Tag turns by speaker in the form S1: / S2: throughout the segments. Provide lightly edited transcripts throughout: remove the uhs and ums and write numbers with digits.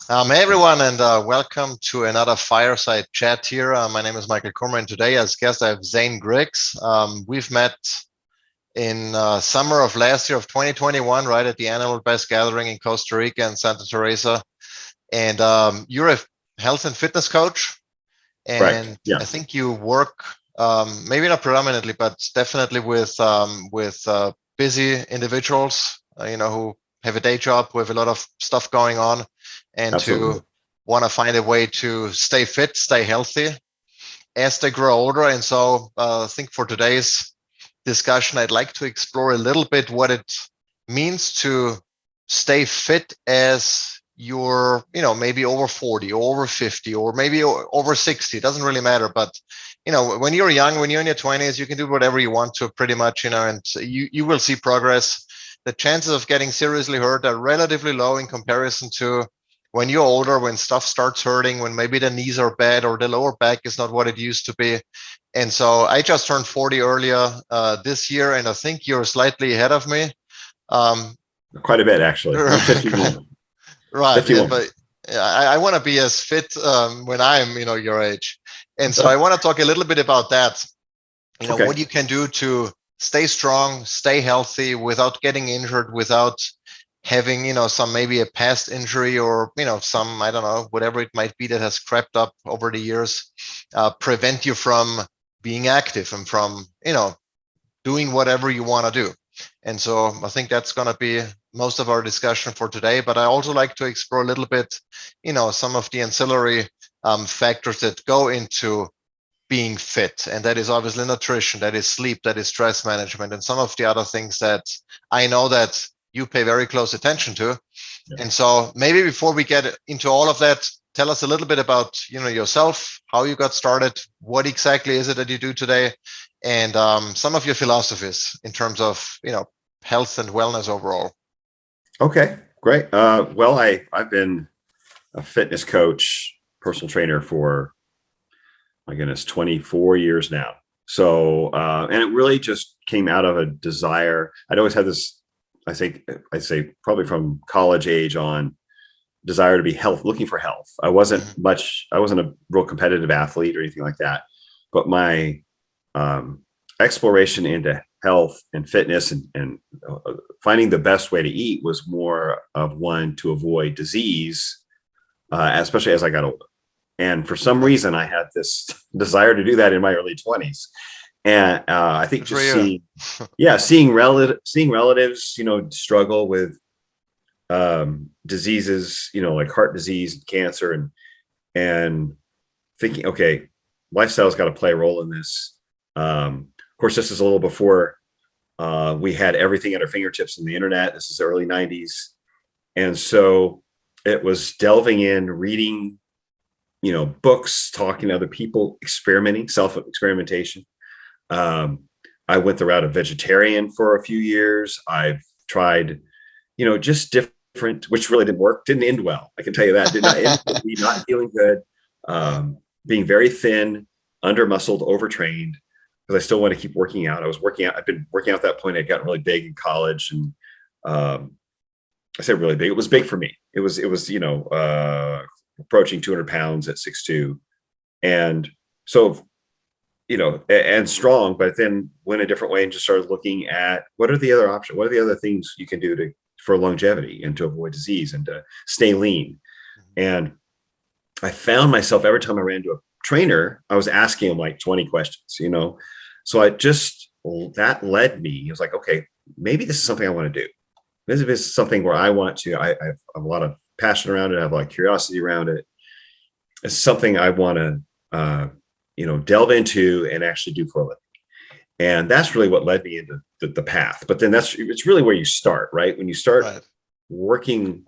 S1: Hey everyone, and welcome to another fireside chat here. My name is Michael Kummer, and today as guest I have Zane Griggs. We've met in summer of last year of 2021, right at the annual best gathering in Costa Rica and Santa Teresa. And you're a health and fitness coach,
S2: Correct.
S1: and I
S2: Yes.
S1: think you work maybe not predominantly, but definitely with busy individuals, who have a day job with a lot of stuff going on, and to
S2: Absolutely.
S1: want to find a way to stay fit, stay healthy as they grow older. And so I think for today's discussion, I'd like to explore a little bit what it means to stay fit as you're, maybe over 40 or over 50 or maybe over 60. It doesn't really matter. But, when you're young, when you're in your 20s, you can do whatever you want to pretty much, and you will see progress. The chances of getting seriously hurt are relatively low in comparison to when you're older, when stuff starts hurting, when maybe the knees are bad or the lower back is not what it used to be. And so I just turned 40 earlier this year, and I think you're slightly ahead of me. Um,
S2: Quite a bit, actually. I'm 51.
S1: right, yeah,
S2: 51.
S1: but yeah, I want to be as fit when I'm, your age. And so I want to talk a little bit about that.
S2: Okay.
S1: What you can do to stay strong, stay healthy without getting injured, without having, some maybe a past injury or, some, I don't know, whatever it might be that has crept up over the years, prevent you from being active and from, doing whatever you want to do. And so I think that's going to be most of our discussion for today. But I also like to explore a little bit, some of the ancillary factors that go into being fit. And that is obviously nutrition, that is sleep, that is stress management, and some of the other things that I know that you pay very close attention to.
S2: Yeah.
S1: And so maybe before we get into all of that, tell us a little bit about, yourself, how you got started, what exactly is it that you do today, and some of your philosophies in terms of, health and wellness overall.
S2: Okay. Great. Well, I've been a fitness coach, personal trainer for, my goodness, 24 years now. So, and it really just came out of a desire. I'd always had this, I say probably from college age on, desire to be looking for health.
S1: Mhm.
S2: I wasn't a real competitive athlete or anything like that, but my um, exploration into health and fitness and finding the best way to eat was more of one to avoid disease, especially as I got older. And for some
S1: Okay.
S2: reason, I had this desire to do that in my early 20s. And I think
S1: Good for
S2: just
S1: you.
S2: seeing relatives, struggle with diseases, like heart disease and cancer, and thinking, okay, lifestyle's got to play a role in this. Of course, this is a little before we had everything at our fingertips in the internet. This is the early 90s. And so it was delving in, reading, books, talking to other people, experimenting, self experimentation. Um, I went the route of vegetarian for a few years. I've tried, just different, which really didn't work, didn't end well. I can tell you that. Did not end with me not feeling good, being very thin, under muscled, overtrained, because I still want to keep working out. I was working out. I've been working out at that point. I'd gotten really big in college, and um, I said really big. It was big for me. It was approaching 200 pounds at 6'2", and so and strong. But then went a different way and just started looking at what are the other options, what are the other things you can do to for longevity and to avoid disease and to stay lean. And I found myself every time I ran into a trainer, I was asking him like 20 questions. So that led me. It was like, okay, maybe this is something I want to do. This is something where I have a lot of passion around it. I have a lot of curiosity around it. It's something I want to, delve into and actually do for a living. And that's really what led me into the path. But then it's really where you start, right? When you start
S1: Right.
S2: working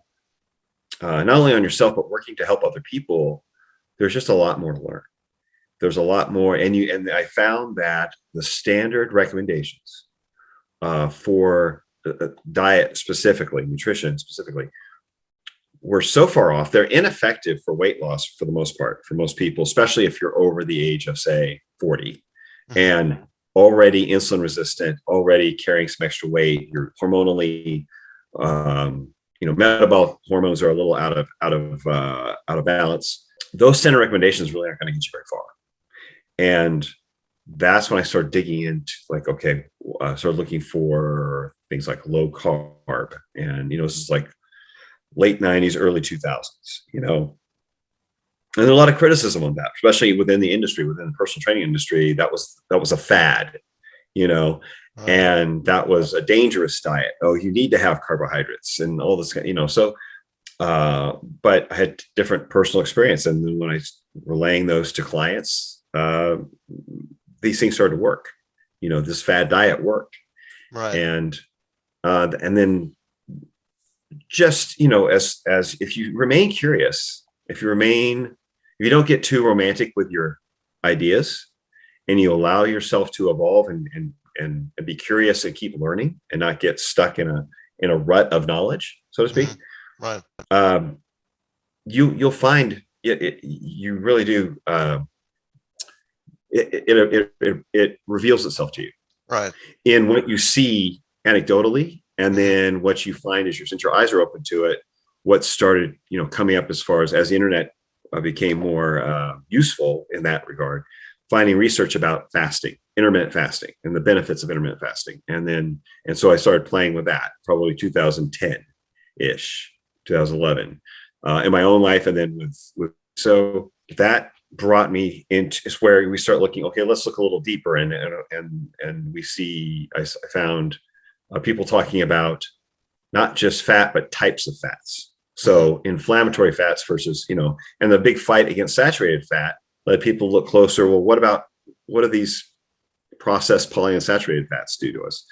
S2: not only on yourself, but working to help other people, there's just a lot more to learn. There's a lot more. And I found that the standard recommendations for diet specifically, nutrition specifically, were so far off. They're ineffective for weight loss for the most part, for most people, especially if you're over the age of, say, 40
S1: Mhm.
S2: and already insulin resistant, already carrying some extra weight, you're hormonally metabolic hormones are a little out of balance. Those 10 recommendations really aren't going to get you very far. And that's when I started digging into like, okay, started looking for things like low carb. And, this is like late 90s, early 2000s, and there's a lot of criticism on that, especially within the industry, within the personal training industry. That was a fad, and that was a dangerous diet. Oh, you need to have carbohydrates and all this, so, but I had different personal experience. And then when I was relaying those to clients, these things started to work. This fad diet worked.
S1: Right.
S2: And then just, as if you remain curious, if you don't get too romantic with your ideas, and you allow yourself to evolve and be curious and keep learning and not get stuck in a rut of knowledge, so to speak.
S1: Right.
S2: You'll find you really do. It reveals itself to you,
S1: right,
S2: in what you see anecdotally, and then what you find is since your eyes are open to it, what started coming up as far as the internet became more useful in that regard, finding research about fasting, intermittent fasting, and the benefits of intermittent fasting. And so I started playing with that probably 2010-ish, 2011, in my own life. And then so that brought me into is where we start looking, okay, let's look a little deeper. And we see, I found people talking about not just fat, but types of fats. So inflammatory fats versus, and the big fight against saturated fat, let people look closer. Well, what do these processed polyunsaturated fats do to us?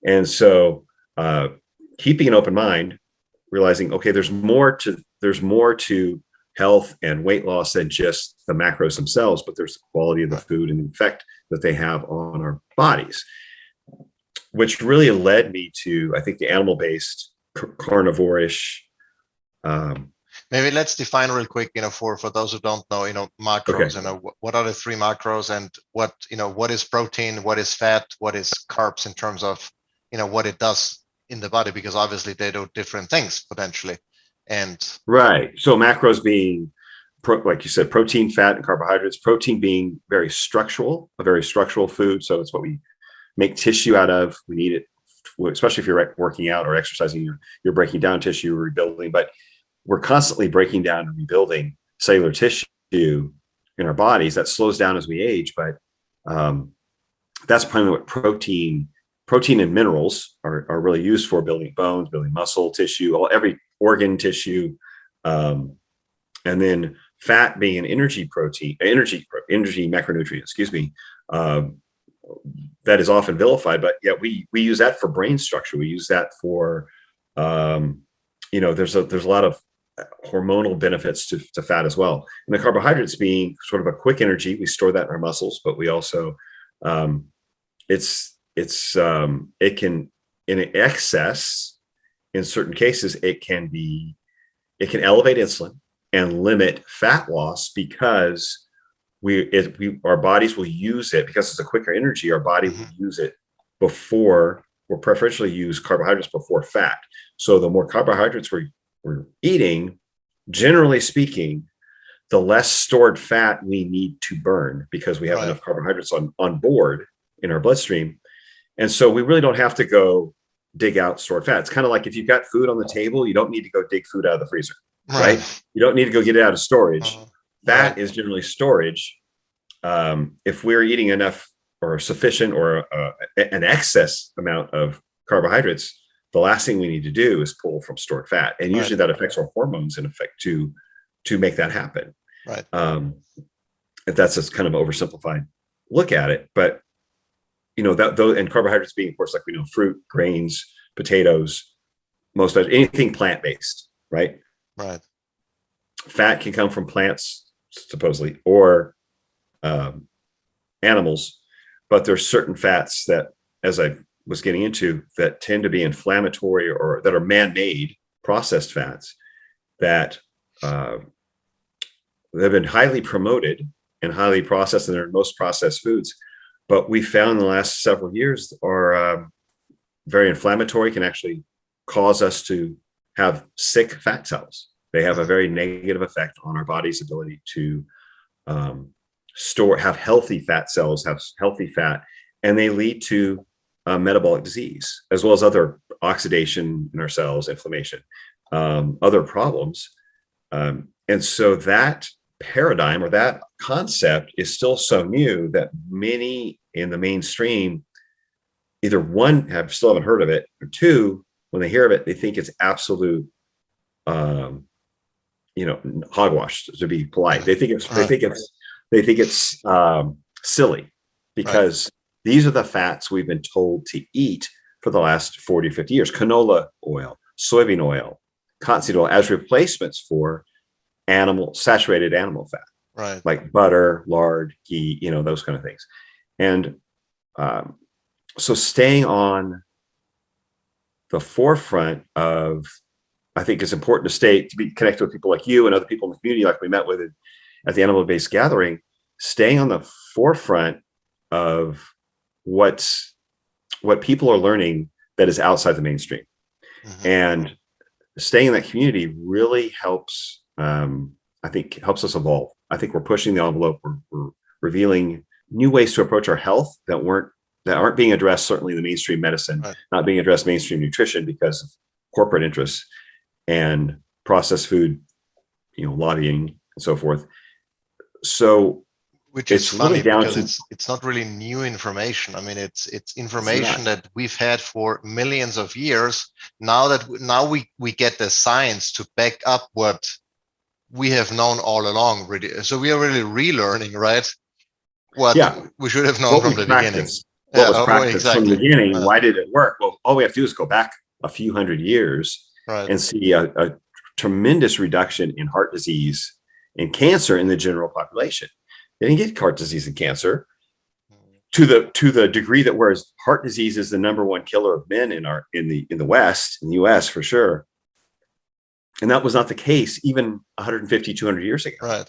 S2: And so keeping an open mind, realizing, okay, there's more to health and weight loss than just the macros themselves, but there's the quality of the food and the effect that they have on our bodies, which really led me to, I think, the animal-based carnivore-ish.
S1: Maybe let's define real quick, for those who don't know, macros. Okay. What are the 3 macros, and what is protein, what is fat, what is carbs in terms of, what it does in the body, because obviously they do different things potentially. And
S2: right. So macros being, like you said, protein, fat, and carbohydrates. Protein being a very structural food. So it's what we make tissue out of. We need it, especially if you're working out or exercising. You're breaking down tissue, rebuilding. But we're constantly breaking down and rebuilding cellular tissue in our bodies. That slows down as we age. But that's primarily what protein and minerals are really used for: building bones, building muscle tissue, every organ tissue. And then fat being an energy macronutrient, excuse me, that is often vilified, but yet we use that for brain structure. We use that for, there's a lot of hormonal benefits to fat as well. And the carbohydrates being sort of a quick energy, we store that in our muscles, but we also, it can, in excess, in certain cases, it can elevate insulin and limit fat loss, because our bodies will use it, because it's a quicker energy. Our body will use it before, or preferentially use carbohydrates before fat. So the more carbohydrates we're eating, generally speaking, the less stored fat we need to burn, because we have enough carbohydrates on board in our bloodstream. And so we really don't have to go dig out stored fat. It's kind of like if you've got food on the table, you don't need to go dig food out of the freezer, right? You don't need to go get it out of storage. Fat is generally storage. If we're eating enough or sufficient or an excess amount of carbohydrates, the last thing we need to do is pull from stored fat. And usually that affects our hormones in effect to make that happen.
S1: Right.
S2: If that's a kind of oversimplified look at it, but and carbohydrates being, of course, like we know, fruit, grains, potatoes, most of anything plant-based, right?
S1: Right.
S2: Fat can come from plants, supposedly, or animals, but there's certain fats that, as I was getting into, that tend to be inflammatory or that are man-made processed fats that have been highly promoted and highly processed, and they're in most processed foods. But we found in the last several years are very inflammatory, can actually cause us to have sick fat cells. They have a very negative effect on our body's ability to have healthy fat cells, have healthy fat, and they lead to metabolic disease, as well as other oxidation in our cells, inflammation, other problems. And so that paradigm or that concept is still so new that many in the mainstream, either one, still haven't heard of it, or two, when they hear of it, they think it's absolute, hogwash, to be polite. They think it's silly, because these are the fats we've been told to eat for the last 40, 50 years. Canola oil, soybean oil, cottonseed oil, as replacements for saturated animal fat, like butter, lard, ghee, those kind of things. And so staying on the forefront of, I think it's important to be connected with people like you and other people in the community, like we met with at the Animal Based Gathering, staying on the forefront of what people are learning that is outside the mainstream. And staying in that community really helps, I think helps us evolve. I think we're pushing the envelope. We're revealing new ways to approach our health that aren't being addressed, certainly in the mainstream medicine, not being addressed mainstream nutrition because of corporate interests and processed food, lobbying and so forth. So
S1: which is funny, because it's not really new information. I mean, it's information that we've had for millions of years. Now we get the science to back up what we have known all along, really. So we are really relearning, right? What we should have known from the beginning.
S2: What was practiced from the beginning? Why did it work? Well, all we have to do is go back a few hundred years and see a tremendous reduction in heart disease and cancer in the general population. They didn't get heart disease and cancer to the degree that, whereas heart disease is the number one killer of men in the West, in the US for sure. And that was not the case even 150, 200 years ago.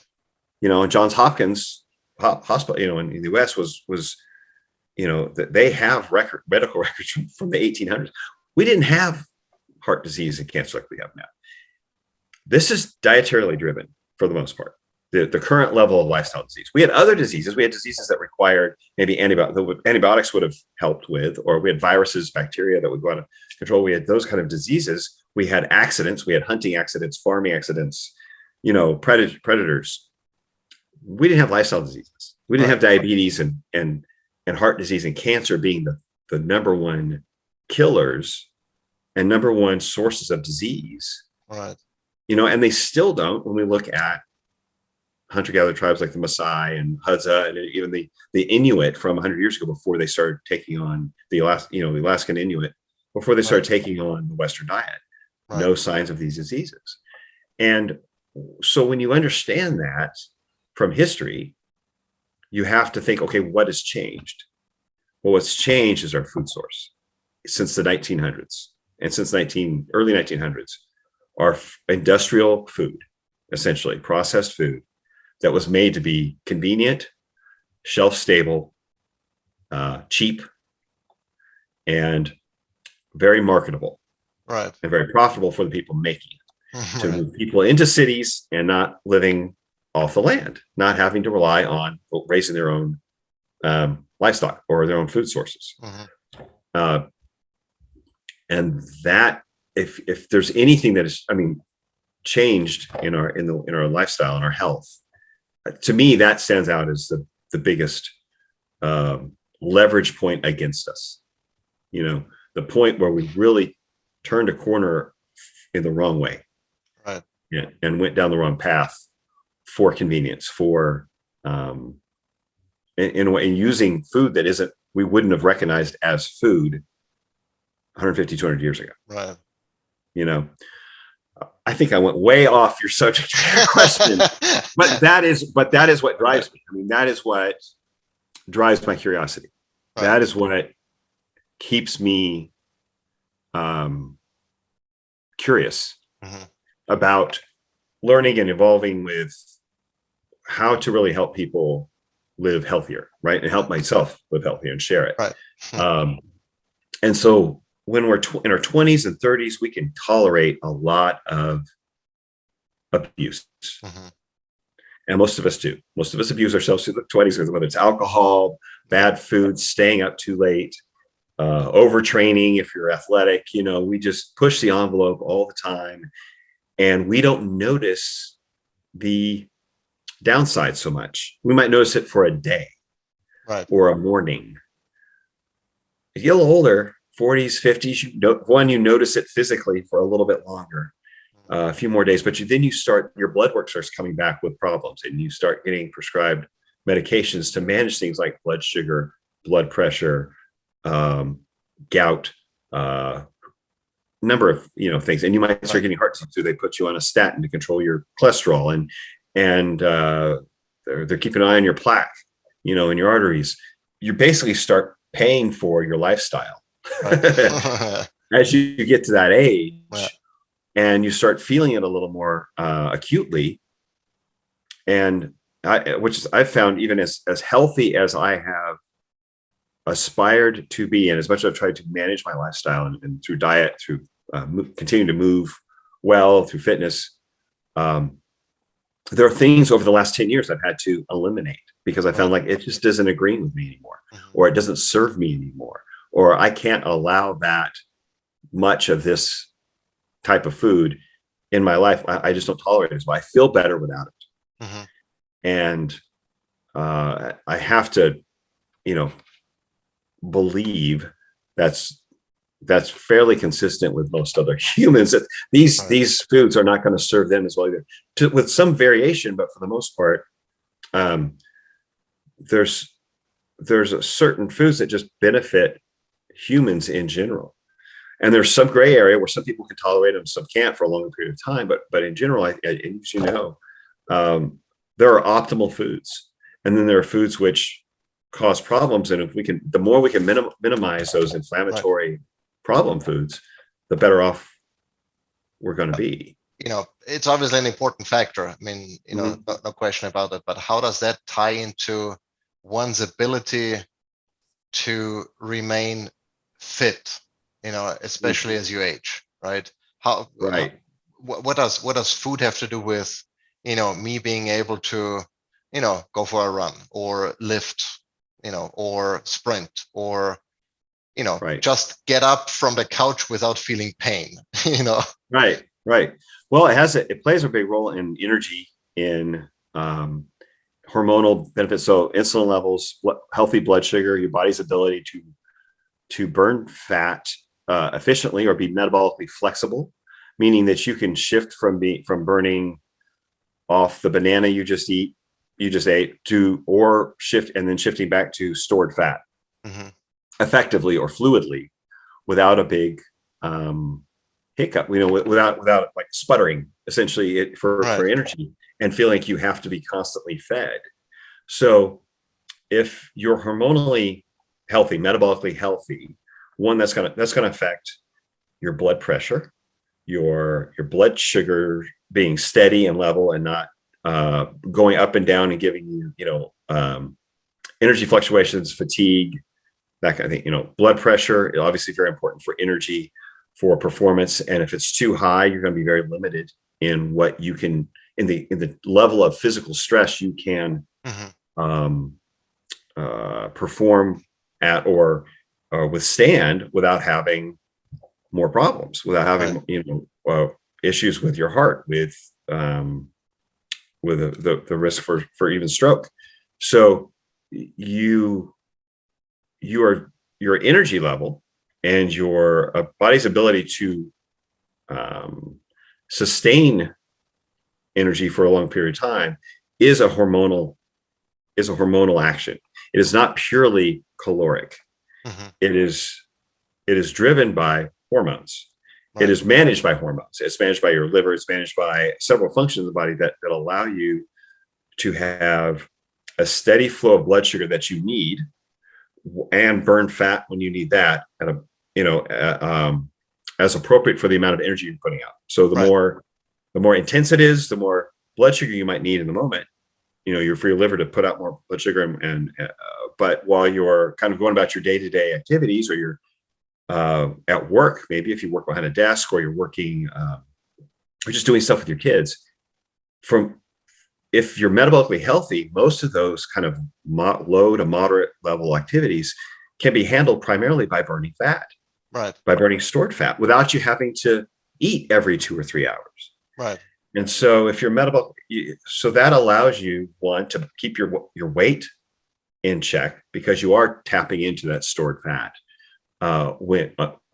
S2: And Johns Hopkins Hospital, in the US was they have medical records from the 1800s. We didn't have heart disease and cancer like we have now. This is dietarily driven for the most part. The current level of lifestyle disease. We had other diseases. We had diseases that required maybe antibiotics would have helped with, or we had viruses, bacteria that would go out of control. We had those kind of diseases. We had accidents. We had hunting accidents, farming accidents, predators. We didn't have lifestyle diseases. We didn't have diabetes and heart disease and cancer being the number one killers and number one sources of disease. And they still don't, when we look at hunter-gatherer tribes like the Maasai and Hadza, and even the Inuit from 100 years ago, before they started taking on the Alaskan Inuit, before they started taking on the Western diet. No signs of these diseases. And so when you understand that from history, you have to think, okay, what has changed? Well, what's changed is our food source since the 1900s. And since early 1900s, our industrial food, essentially processed food, that was made to be convenient, shelf stable, cheap, and very marketable, and very profitable for the people making it, to move people into cities and not living off the land, not having to rely on raising their own livestock or their own food sources. And that, if there's anything that is, changed in our lifestyle and our health, to me, that stands out as the biggest leverage point against us. The point where we really turned a corner in the wrong way, and went down the wrong path for convenience, for in a way, using food that we wouldn't have recognized as food 150, 200 years ago. I think I went way off your subject question, but that is what drives me. That is what drives my curiosity. That is what keeps me curious about learning and evolving with how to really help people live healthier, and help myself live healthier and share it. And so when we're in our 20s and 30s, we can tolerate a lot of abuse.
S1: Mm-hmm.
S2: And most of us do. Most of us abuse ourselves through the 20s, whether it's alcohol, bad food, staying up too late, overtraining if you're athletic. We just push the envelope all the time, and we don't notice the downside so much. We might notice it for a day,
S1: Right.
S2: or a morning. As you get a little older, 40s, 50s, you notice it physically for a little bit longer, a few more days, but then your blood work starts coming back with problems, and you start getting prescribed medications to manage things like blood sugar, blood pressure, gout, number of things. And you might start getting heart disease, so they put you on a statin to control your cholesterol, and they're keeping an eye on your plaque, in your arteries. You basically start paying for your lifestyle
S1: Right.
S2: as you get to that age.
S1: Yeah.
S2: And you start feeling it a little more acutely. And I've found, even as healthy as I have aspired to be, and as much as I've tried to manage my lifestyle and through diet, through continuing to move well, through fitness, there are things over the last 10 years I've had to eliminate because I found like it just doesn't agree with me anymore, or it doesn't serve me anymore, or I can't allow that much of this type of food in my life. I just don't tolerate it. So I feel better without it.
S1: Mm-hmm.
S2: And I have to, believe that's fairly consistent with most other humans, that these foods are not going to serve them as well either, with some variation, but for the most part, there's a certain foods that just benefit humans in general. And there's some gray area where some people can tolerate them, some can't for a longer period of time. But in general, as there are optimal foods, and then there are foods which cause problems. And the more we can minimize those inflammatory problem foods, the better off we're going to be.
S1: It's obviously an important factor. I mean, no question about it. But how does that tie into one's ability to remain fit? Especially as you age, right? What does food have to do with, me being able to, go for a run or lift, or sprint, or, just get up from the couch without feeling pain,
S2: Right. Well, it plays a big role in energy, in hormonal benefits. So insulin levels, healthy blood sugar, your body's ability to burn fat efficiently or be metabolically flexible, meaning that you can shift from burning off the banana you just ate or shifting back to stored fat effectively or fluidly without a big hiccup, without like sputtering, essentially, for energy, and feeling like you have to be constantly fed. So if you're hormonally healthy, metabolically healthy, one, that's gonna affect your blood pressure, your blood sugar being steady and level, and not going up and down and giving you energy fluctuations, fatigue, that kind of thing. Blood pressure, obviously very important for energy, for performance, and if it's too high, you're going to be very limited in what you can, in the level of physical stress you can perform at or withstand without having more problems, without having issues with your heart, with the risk for even stroke. So your energy level and your body's ability to sustain energy for a long period of time is a hormonal action. It is not purely caloric. It is driven by hormones. It is managed by hormones. It's managed by your liver. It's managed by several functions of the body that allow you to have a steady flow of blood sugar that you need, and burn fat when you need that at as appropriate for the amount of energy you're putting out. So the more intense it is, the more blood sugar you might need in the moment, for your liver to put out more blood sugar. But while you're kind of going about your day-to-day activities, or your at work, maybe if you work behind a desk or you're working or just doing stuff with your kids, if you're metabolically healthy, most of those kind of low to moderate level activities can be handled primarily by burning fat,
S1: Right.
S2: by burning stored fat without you having to eat every 2 or 3 hours.
S1: Right.
S2: And so if you're metabolic, so that allows you, one, to keep your weight in check because you are tapping into that stored fat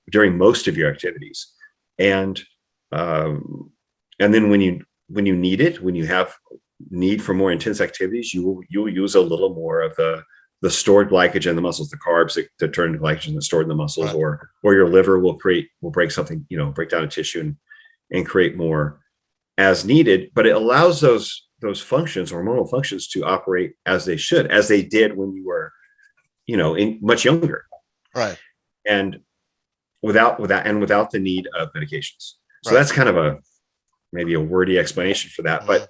S2: during most of your activities. And then when you need it, when you have need for more intense activities, you'll use a little more of the stored glycogen in the muscles, the carbs that turn to glycogen that's stored in the muscles, right. or your liver will break something, break down a tissue and create more as needed. But it allows those functions, hormonal functions, to operate as they should, as they did when you were, much younger,
S1: right?
S2: And without the need of medications. So
S1: right.
S2: That's kind of maybe a wordy explanation for that, but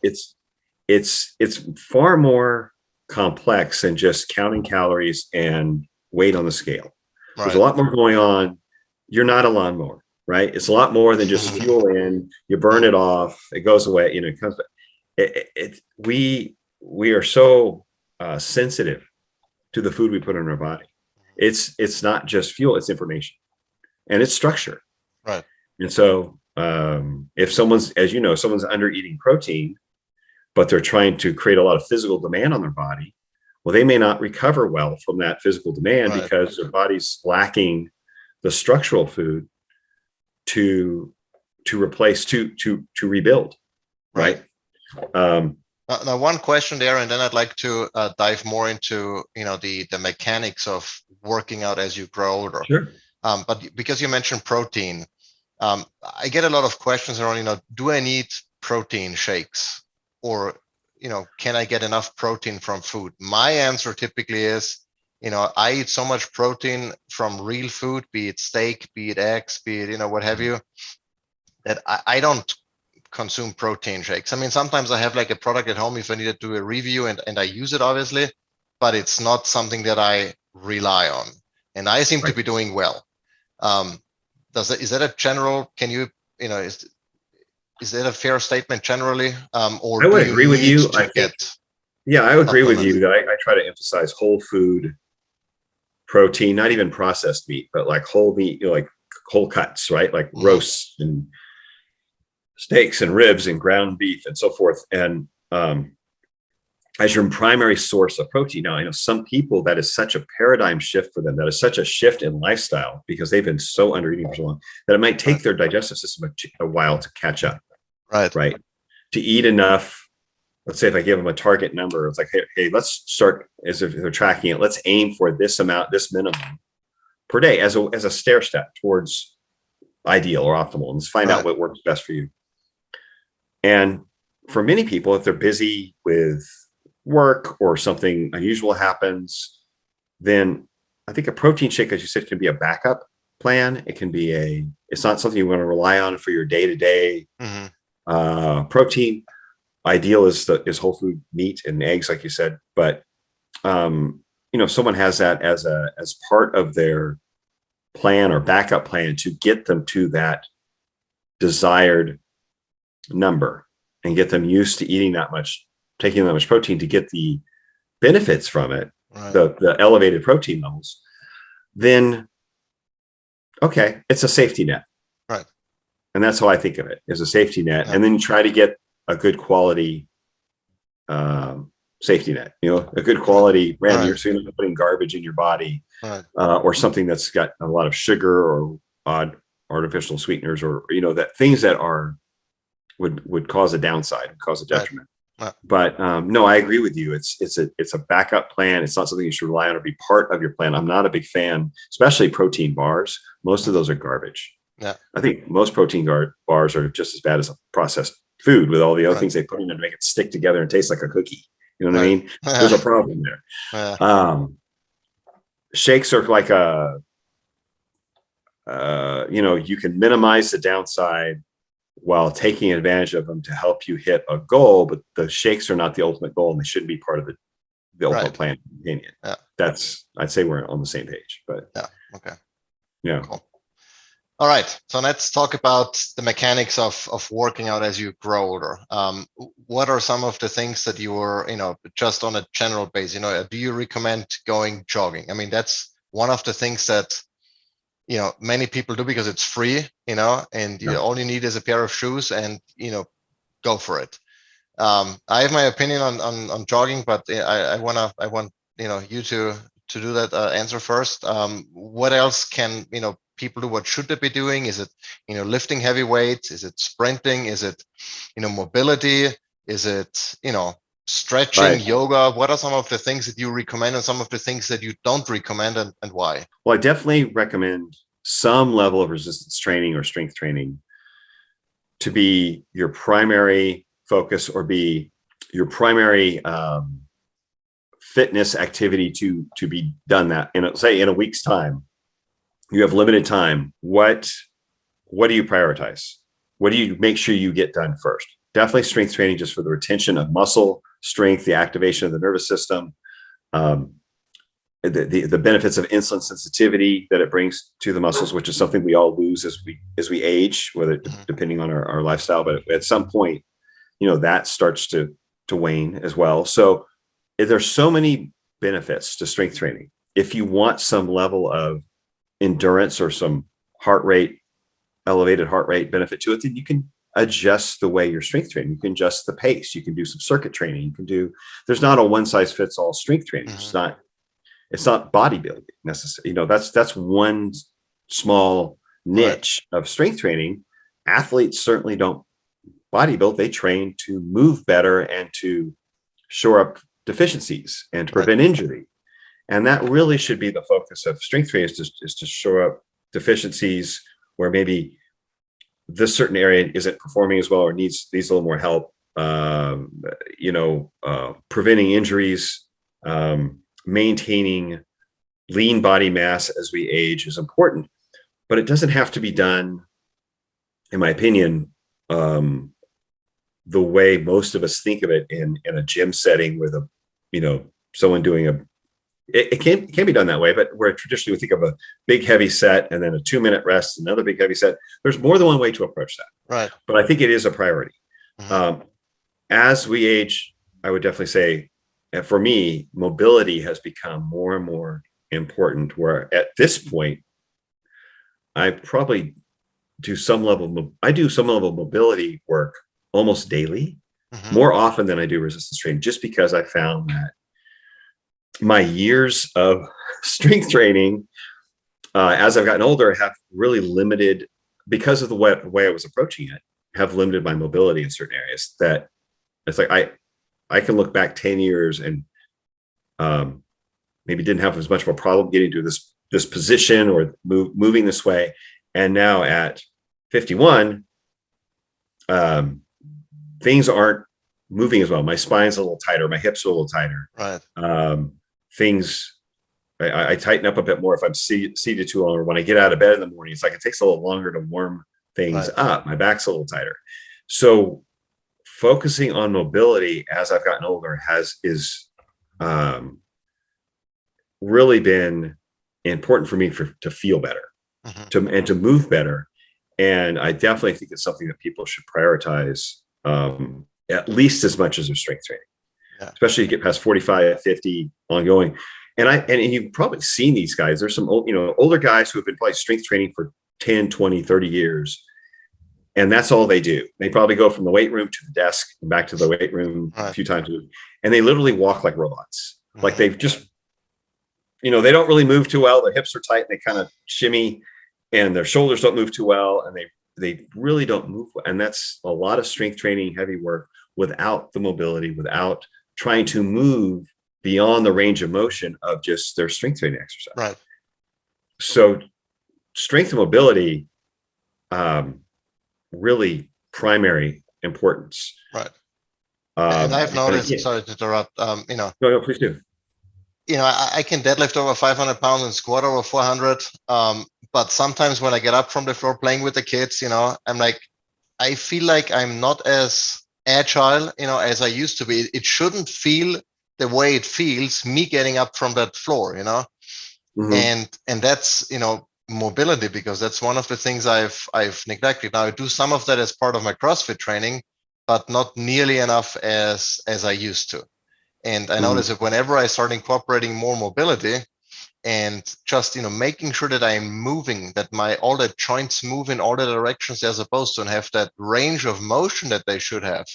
S2: it's far more complex than just counting calories and weight on the scale. Right. There's a lot more going on. You're not a lawnmower, right? It's a lot more than just fuel in, you burn it off, it goes away, it comes back. We are so sensitive to the food we put in our body. It's not just fuel, it's information and it's structure.
S1: Right.
S2: And so if someone's under eating protein, but they're trying to create a lot of physical demand on their body, well, they may not recover well from that physical demand because their body's lacking the structural food to replace, to rebuild. Right.
S1: Now, one question there, and then I'd like to dive more into, the mechanics of working out as you grow older.
S2: Sure.
S1: But because you mentioned protein, I get a lot of questions around, do I need protein shakes? Or, can I get enough protein from food? My answer typically is, I eat so much protein from real food, be it steak, be it eggs, be it, what have you, that I don't consume protein shakes. I mean, sometimes I have like a product at home if I need to do a review and I use it, obviously, but it's not something that I rely on. And I seem to be doing well. Is that a general, is that a fair statement generally? Or
S2: I would agree with you. I would agree with you that I try to emphasize whole food protein, not even processed meat, but like whole meat, like whole cuts, right? Like roasts and steaks and ribs and ground beef and so forth. And as your primary source of protein. Now, I know some people, that is such a paradigm shift for them. That is such a shift in lifestyle because they've been so under eating for so long that it might take their digestive system a while to catch up. Right. To eat enough. Let's say if I give them a target number, it's like, hey, let's start, as if they're tracking it, let's aim for this amount, this minimum per day as a stair step towards ideal or optimal. And let's find out what works best for you. And for many people, if they're busy with work or something unusual happens, then I think a protein shake, as you said, can be a backup plan. It can be it's not something you want to rely on for your day-to-day protein. Ideal is whole food meat and eggs, like you said. But if someone has that as part of their plan or backup plan to get them to that desired number and get them used to eating that much, taking that much protein to get the benefits from it, the elevated protein levels, then okay, it's a safety net.
S1: Right.
S2: And that's how I think of it, as a safety net. And then you try to get a good quality safety net, a good quality brand. You're so you're not putting garbage in your body or something that's got a lot of sugar or odd artificial sweeteners or, that things that would cause a downside, cause a detriment. But no, I agree with you. It's a backup plan. It's not something you should rely on or be part of your plan. I'm not a big fan, especially protein bars. Most of those are garbage.
S1: Yeah.
S2: I think most protein bars are just as bad as a processed food with all the other things they put in to make it stick together and taste like a cookie. You know what I mean? There's a problem there. Shakes are like you can minimize the downside while taking advantage of them to help you hit a goal, but the shakes are not the ultimate goal and they shouldn't be part of the ultimate plan. I'd say we're on the same page, but
S1: okay.
S2: Yeah.
S1: Cool. All right, so let's talk about the mechanics of working out as you grow older. What are some of the things that you were, just on a general base, do you recommend going jogging? I mean, that's one of the things that, many people do because it's free, and
S2: Yeah.
S1: all you need is a pair of shoes and, go for it. I have my opinion on jogging, but I want you to do that answer first. What else can people do? What should they be doing? Is it lifting heavy weights? Is it sprinting? Is it mobility? Is it stretching,
S2: Right.
S1: yoga? What are some of the things that you recommend and some of the things that you don't recommend, and why?
S2: Well, I definitely recommend some level of resistance training or strength training to be your primary focus or be your primary fitness activity to be done that say in a week's time. You have limited time. What do you prioritize? What do you make sure you get done first? Definitely strength training, just for the retention of muscle strength, the activation of the nervous system, the benefits of insulin sensitivity that it brings to the muscles, which is something we all lose as we age, whether depending on our lifestyle. But at some point, that starts to wane as well. So there's so many benefits to strength training. If you want some level of endurance or some elevated heart rate benefit to it, then you can adjust the way you're strength training. You can adjust the pace. You can do some circuit training. There's not a one size fits all strength training. It's not bodybuilding necessarily. That's one small niche of strength training. Athletes certainly don't bodybuild. They train to move better and to shore up deficiencies and to prevent injury. And that really should be the focus of strength training, is to shore up deficiencies where maybe this certain area isn't performing as well or needs a little more help. Preventing injuries, maintaining lean body mass as we age is important, but it doesn't have to be done, in my opinion, the way most of us think of it in a gym setting with someone doing it can be done that way, but where traditionally we think of a big heavy set and then a 2-minute rest, another big heavy set. There's more than one way to approach that.
S1: Right.
S2: But I think it is a priority. As we age, I would definitely say, and for me, mobility has become more and more important, where at this point, I probably do some level of mobility work almost daily, more often than I do resistance training, just because I found that my years of strength training, as I've gotten older, have really limited, because of the way I was approaching it, have limited my mobility in certain areas. That it's like I can look back 10 years and maybe didn't have as much of a problem getting to this position or moving this way. And now at 51, things aren't moving as well. My spine's a little tighter, my hips are a little tighter.
S1: Right.
S2: I tighten up a bit more if I'm seated too long, or when I get out of bed in the morning, it's like it takes a little longer to warm things up. My back's a little tighter. So focusing on mobility as I've gotten older is really been important for me to feel better, and to move better. And I definitely think it's something that people should prioritize at least as much as their strength training. Especially you get past 45, 50 ongoing. And you've probably seen these guys. There's some older guys who have been probably strength training for 10, 20, 30 years. And that's all they do. They probably go from the weight room to the desk and back to the weight room a few times a week. And they literally walk like robots. Like they've just, they don't really move too well. Their hips are tight. They kind of shimmy, and their shoulders don't move too well. And they really don't move. And that's a lot of strength training, heavy work, without the mobility, without trying to move beyond the range of motion of just their strength training exercise.
S1: Right.
S2: So strength and mobility, really primary importance.
S1: Right. And I've noticed, sorry to interrupt,
S2: No, please do.
S1: I can deadlift over 500 pounds and squat over 400. But sometimes when I get up from the floor playing with the kids, I'm like, I feel like I'm not as agile, as I used to be. It shouldn't feel the way it feels me getting up from that floor, and that's, mobility, because that's one of the things I've neglected. Now I do some of that as part of my CrossFit training, but not nearly enough as I used to. And I notice that whenever I start incorporating more mobility and just making sure that I'm moving, that all the joints move in all the directions they're supposed to and have that range of motion that they should have,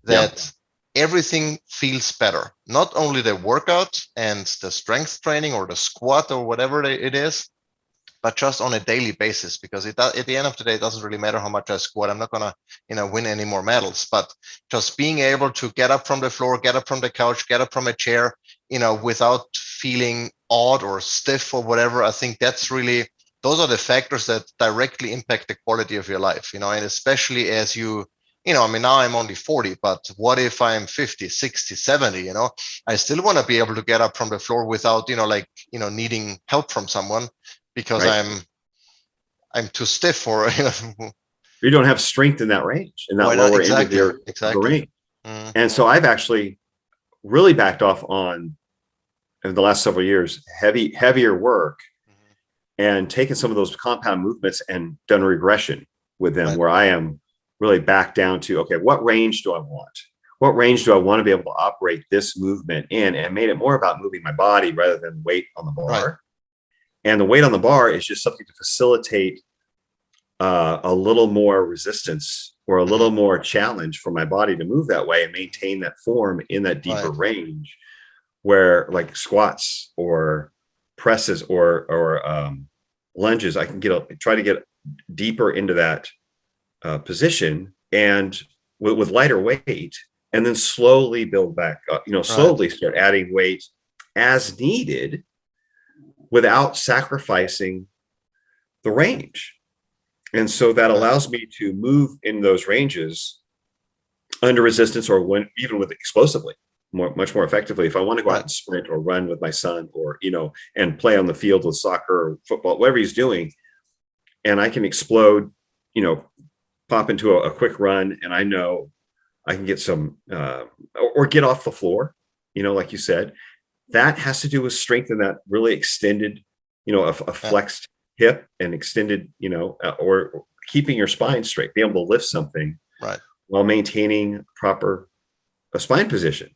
S1: that everything feels better. Not only the workout and the strength training or the squat or whatever it is, but just on a daily basis, because at the end of the day, it doesn't really matter how much I squat. I'm not gonna, win any more medals, but just being able to get up from the floor, get up from the couch, get up from a chair, without feeling odd or stiff or whatever. I think those are the factors that directly impact the quality of your life, and especially as you, now I'm only 40, but what if I'm 50, 60, 70, I still want to be able to get up from the floor without, needing help from someone, because I'm too stiff, or
S2: you don't have strength in that range, in that lower end of the range. And so I've actually really backed off on, in the last several years, heavier work, and taken some of those compound movements and done regression with them, where I am really back down to, okay, what range do I want? What range do I want to be able to operate this movement in? And made it more about moving my body rather than weight on the bar. And the weight on the bar is just something to facilitate a little more resistance or a little more challenge for my body to move that way and maintain that form in that deeper range, where like squats or presses or lunges, I can try to get deeper into that position, and with lighter weight, and then slowly build back up, slowly start adding weight as needed, without sacrificing the range. And so that allows me to move in those ranges under resistance, or even with explosively, much more effectively. If I want to go out and sprint or run with my son, or, and play on the field with soccer or football, whatever he's doing, and I can explode, pop into a quick run, and I know I can get some, or get off the floor, like you said. That has to do with strength in that really extended, a flexed hip, and extended, or keeping your spine straight, be able to lift something while maintaining proper spine position.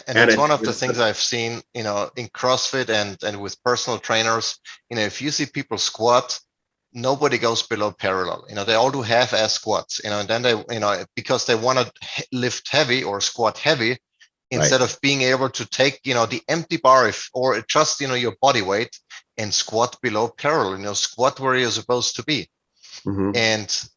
S1: And it's one of the things I've seen, in CrossFit and with personal trainers. If you see people squat, nobody goes below parallel. They all do half-ass squats, and then they, because they want to lift heavy or squat heavy, instead of being able to take, the empty bar, or just, your body weight, and squat below parallel, squat where you're supposed to be. And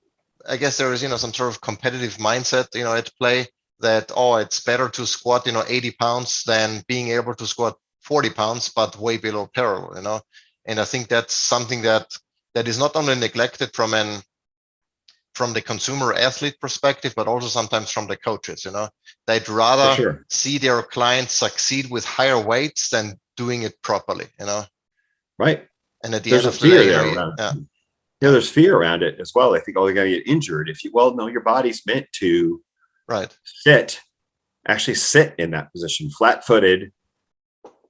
S1: I guess there is, some sort of competitive mindset, at play, that, it's better to squat, 80 pounds than being able to squat 40 pounds, but way below parallel, And I think that's something that is not only neglected from the consumer athlete perspective, but also sometimes from the coaches. They'd rather see their clients succeed with higher weights than doing it properly.
S2: Right.
S1: And at the end of the day,
S2: there's fear around it as well. I think, you're going to get injured if you. Well, no, your body's meant to actually sit in that position, flat-footed.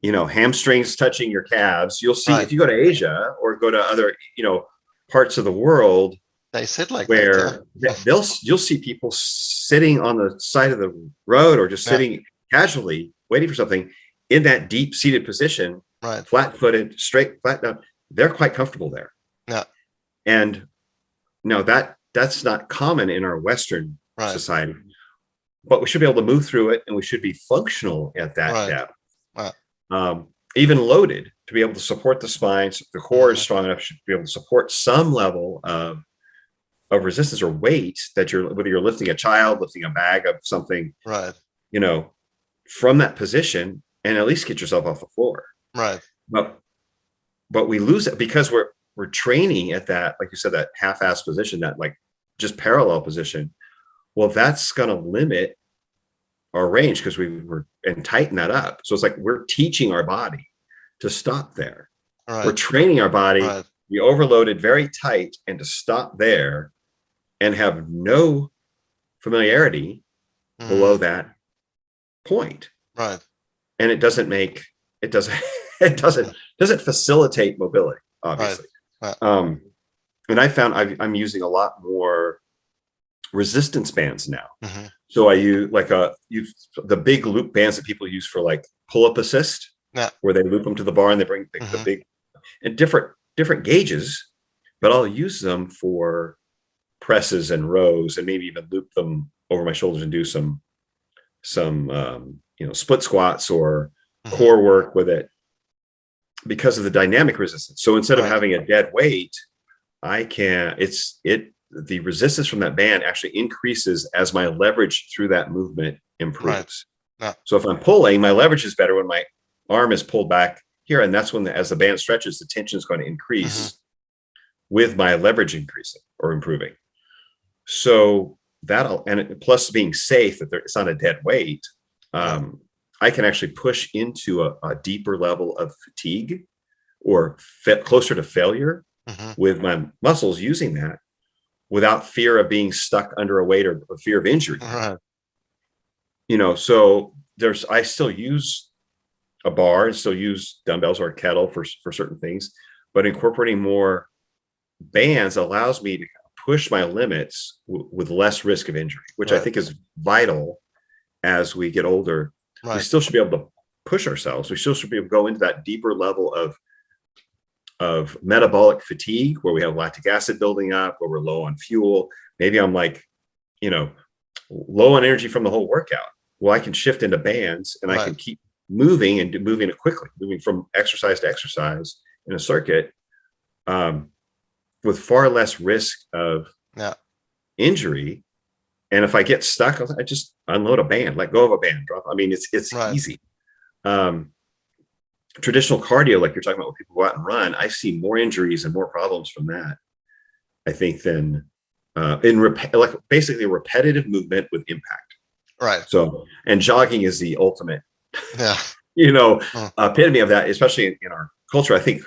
S2: Hamstrings touching your calves. You'll see if you go to Asia or go to other, parts of the world,
S1: they sit like
S2: where you'll see people sitting on the side of the road, or just sitting casually waiting for something in that deep seated position, flat-footed, straight, flat down. They're quite comfortable there. And no, that's not common in our Western society, but we should be able to move through it, and we should be functional at that depth. Even loaded to be able to support the spine. So the core is strong enough, should be able to support some level of resistance or weight, that whether you're lifting a child, lifting a bag of something, from that position, and at least get yourself off the floor. But we lose it because we're training at that, like you said, that half-ass position, that like just parallel position. Well, that's going to limit our range, because and tighten that up. So it's like we're teaching our body to stop there. We're training our body, be overloaded very tight, and to stop there and have no familiarity below that point. And it doesn't facilitate mobility, obviously. Um, and I found I'm using a lot more resistance bands now.
S1: Mhm.
S2: So I use the big loop bands that people use for like pull-up assist,
S1: Yeah.
S2: where they loop them to the bar and they bring the
S1: Mhm.
S2: big and different gauges, but I'll use them for presses and rows and maybe even loop them over my shoulders and do some split squats or
S1: Mhm.
S2: core work with it because of the dynamic resistance. So instead of
S1: Right.
S2: having a dead weight, I can the resistance from that band actually increases as my leverage through that movement
S1: Right.
S2: improves.
S1: Yeah.
S2: So if I'm pulling, my leverage is better when my arm is pulled back here, and that's when as the band stretches, the tension is going to
S1: Mhm.
S2: increase with my leverage increasing or improving. So plus being safe that it's not a dead weight,
S1: Right.
S2: I can actually push into a deeper level of fatigue or closer to failure
S1: Mhm.
S2: with my muscles using that without fear of being stuck under a weight or fear of injury.
S1: Right.
S2: So I still use a bar and still use dumbbells or a kettle for certain things, but incorporating more bands allows me to push my limits with less risk of injury, which I
S1: Right.
S2: think is vital as we get older. We
S1: Right.
S2: still should be able to push ourselves. We still should be able to go into that deeper level of metabolic fatigue where we have lactic acid building up, where we're low on fuel. Maybe I'm like, low on energy from the whole workout. Well, I can shift into bands and I can
S1: Right.
S2: keep moving and moving it quickly, moving from exercise to exercise in a circuit, with far less risk of
S1: Yeah.
S2: injury. And if I get stuck, I just unload a band, let go of a band, drop. I mean, it's
S1: Right.
S2: easy. Traditional cardio, like you're talking about, when people go out and run, I see more injuries and more problems from that, I think, than like basically repetitive movement with impact.
S1: Right.
S2: So, and jogging is the ultimate,
S1: Yeah. Mm.
S2: epitome of that, especially in our culture. I think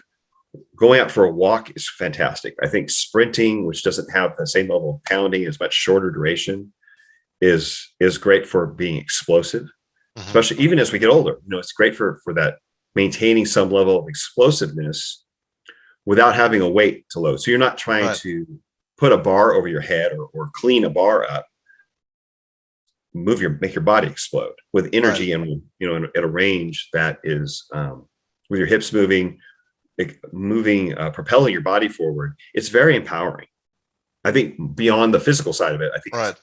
S2: going out for a walk is fantastic. I think sprinting, which doesn't have the same level of pounding, is much shorter duration, is great for being explosive,
S1: Mhm.
S2: especially even as we get older. It's great for that, maintaining some level of explosiveness without having a weight to load. So you're not trying
S1: Right.
S2: to put a bar over your head or clean a bar up, make your body explode with
S1: Right.
S2: energy and at a range that is, with your hips moving, propelling your body forward. It's very empowering. I think beyond the physical side of it, I think
S1: Right.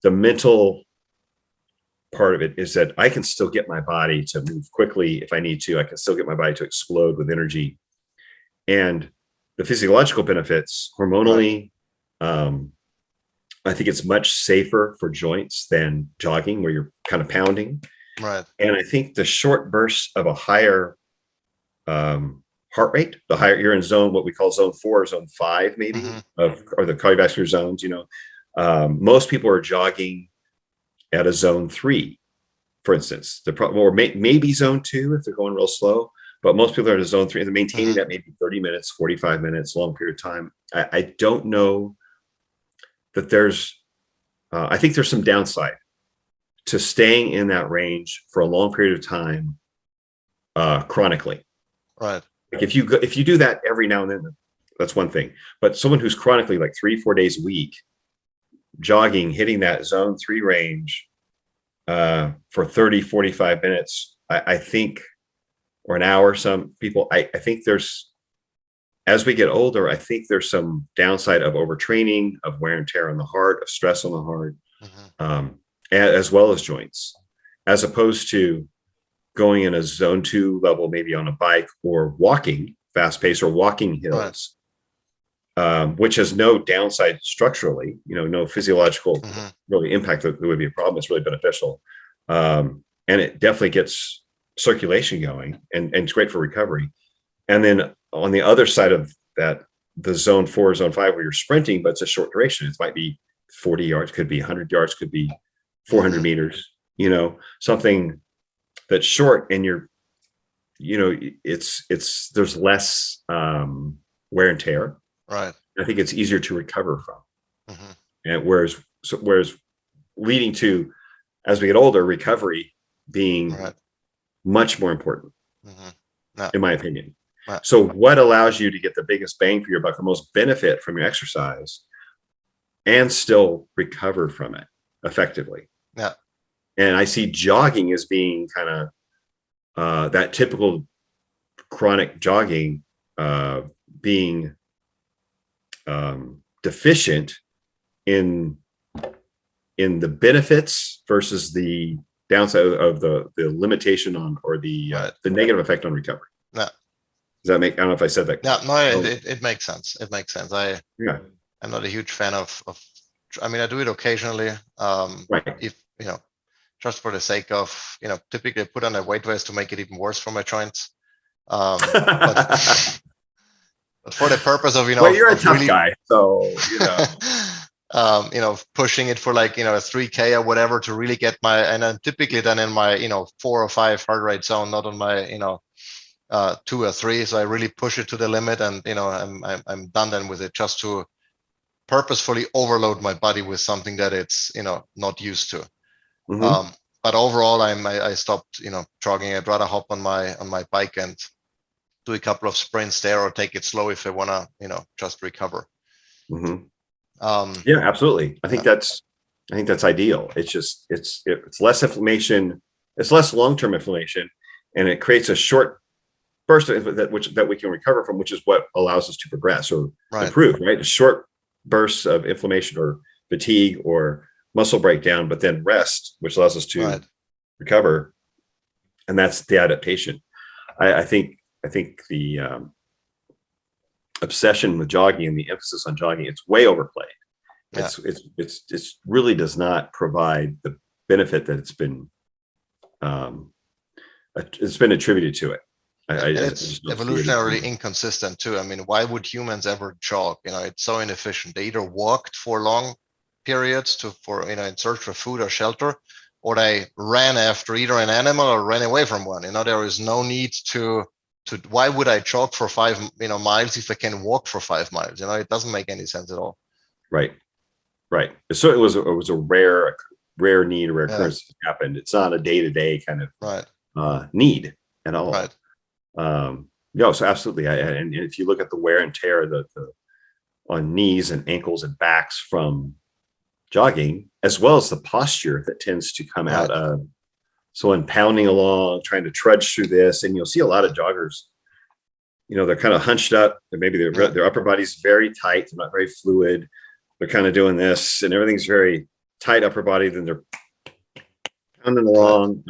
S2: the mental part of it is that I can still get my body to move quickly if I need to. I can still get my body to explode with energy. And the physiological benefits
S1: Right.
S2: hormonally, I think it's much safer for joints than jogging, where you're kind of pounding.
S1: Right.
S2: And I think the short bursts of a higher, heart rate, the higher you're in zone, what we call zone 4 or zone 5, maybe,
S1: Mhm.
S2: or the cardiovascular zones. Most people are jogging at a zone 3, for instance. Or maybe zone 2 if they're going real slow. But most people are at a zone 3 and they're maintaining
S1: Mhm.
S2: that maybe 30 minutes, 45 minutes, long period of time. I don't know that I think there's some downside to staying in that range for a long period of time, chronically.
S1: Right.
S2: Like if you do that every now and then, that's one thing. But someone who's chronically, like 3-4 days a week, jogging, hitting that zone 3 range, for 30, 45 minutes, I think, or an hour, some people, I think as we get older, I think there's some downside of overtraining, of wear and tear on the heart, of stress on the heart,
S1: Mhm.
S2: as well as joints, as opposed to going in a zone 2 level, maybe on a bike or walking fast pace or walking
S1: Right.
S2: hills, which has no downside structurally, no physiological
S1: Mhm.
S2: really impact that would be a problem. It's really beneficial. And it definitely gets circulation going, and it's great for recovery. And then on the other side of that, the zone 4, zone 5, where you're sprinting, but it's a short duration. It might be 40 yards, could be 100 yards, could be 400
S1: Mhm.
S2: meters, something that's short, and there's less, wear and tear.
S1: Right.
S2: I think it's easier to recover from.
S1: Mhm.
S2: And whereas leading to, as we get older, recovery being
S1: Right.
S2: much more important,
S1: Mhm. Yeah.
S2: in my opinion.
S1: Right.
S2: So what allows you to get the biggest bang for your buck, the most benefit from your exercise, and still recover from it effectively?
S1: Yeah.
S2: And I see jogging as being kind of that typical chronic jogging being deficient in the benefits versus the downside of the limitation on, or the negative effect on recovery.
S1: Yeah.
S2: Does that make? I don't know if I said that.
S1: Yeah, no, it makes sense. It makes sense.
S2: Yeah.
S1: I'm not a huge fan of. I mean, I do it occasionally.
S2: Right.
S1: If just for the sake of, typically I put on a weight vest to make it even worse for my joints. But for the purpose of,
S2: well, you're a tough
S1: really,
S2: guy, so
S1: pushing it for like, a 3K or whatever to really get my, and I'm typically then in my, 4 or 5 heart rate zone, not on my, 2 or 3. So I really push it to the limit, and, I'm done then with it, just to purposefully overload my body with something that it's, not used to.
S2: Mm-hmm.
S1: But overall, I stopped, jogging. I'd rather hop on my bike and do a couple of sprints there, or take it slow if I wanna, just recover.
S2: Mm-hmm. Yeah, absolutely. I think that's ideal. It's just it's less inflammation, it's less long-term inflammation, and it creates a short burst that we can recover from, which is what allows us to progress or improve. Right, a short bursts of inflammation or fatigue or muscle breakdown, but then rest, which allows us to recover, and that's the adaptation. I think the obsession with jogging and the emphasis on jogging, it's way overplayed. Yeah. It's really does not provide the benefit that it's been attributed to it.
S1: It's evolutionarily inconsistent too. I mean, why would humans ever jog? It's so inefficient. They either walked for long periods in search for food or shelter, or they ran after either an animal or ran away from one. There is no need to why would I jog for 5 miles if I can walk for 5 miles? It doesn't make any sense at all.
S2: Right. It certainly was a rare need, a rare occurrence that happened. It's not a day-to-day kind of need at all.
S1: Right.
S2: No, so absolutely. And if you look at the wear and tear on knees and ankles and backs from jogging, as well as the posture that tends to come out of someone pounding along, trying to trudge through this, and you'll see a lot of joggers. They're kind of hunched up. Maybe their upper body's very tight. They're not very fluid. They're kind of doing this, and everything's very tight upper body. Then they're pounding along.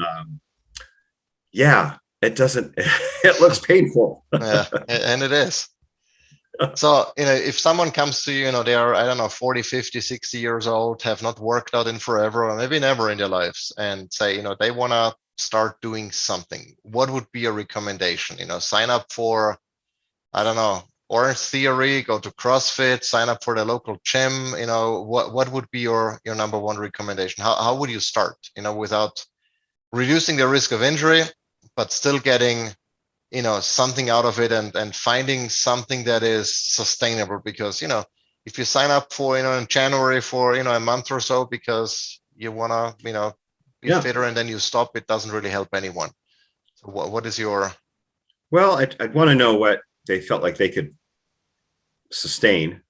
S2: It doesn't. It looks painful.
S1: Yeah, and it is. So, if someone comes to you, they are, I don't know, 40, 50, 60 years old, have not worked out in forever, or maybe never in their lives, and say, they want to start doing something, what would be a recommendation? Sign up for, I don't know, Orange Theory, go to CrossFit, sign up for the local gym. What would be your number one recommendation? How would you start, without reducing the risk of injury, but still getting something out of it, and finding something that is sustainable? Because if you sign up for in January for a month or so because you want to be fitter, and then you stop, it doesn't really help anyone. So what is your?
S2: Well, I'd want to know what they felt like they could sustain,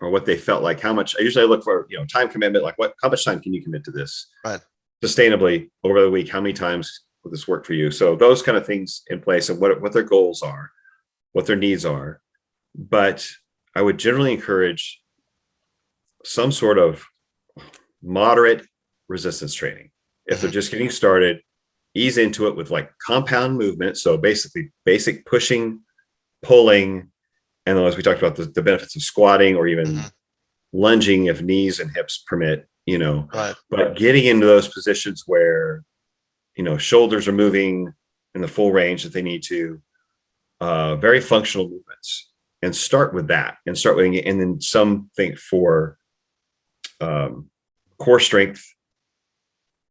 S2: or what they felt like, how much. I usually look for time commitment, like how much time can you commit to this sustainably over the week? How many times will this work for you? So those kind of things in place, and what their goals are, what their needs are. But I would generally encourage some sort of moderate resistance training. If they're just getting started, ease into it with like compound movement. So basically basic pushing, pulling, and then as we talked about the benefits of squatting, or even lunging if knees and hips permit, but getting into those positions where shoulders are moving in the full range that they need to, very functional movements, and start with that, and then something for core strength,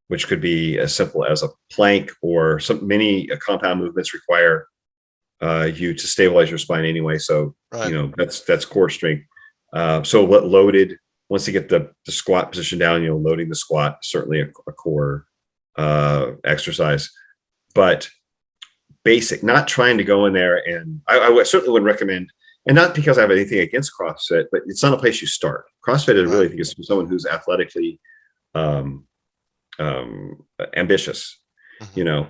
S2: which could be as simple as a plank, or many compound movements require you to stabilize your spine anyway. So, that's core strength. So loaded, once you get the squat position down, loading the squat, certainly a core exercise. But basic, not trying to go in there. And I certainly wouldn't recommend, and not because I have anything against CrossFit, but it's not a place you start. CrossFit, I really think, is for someone who's athletically um, ambitious, you know,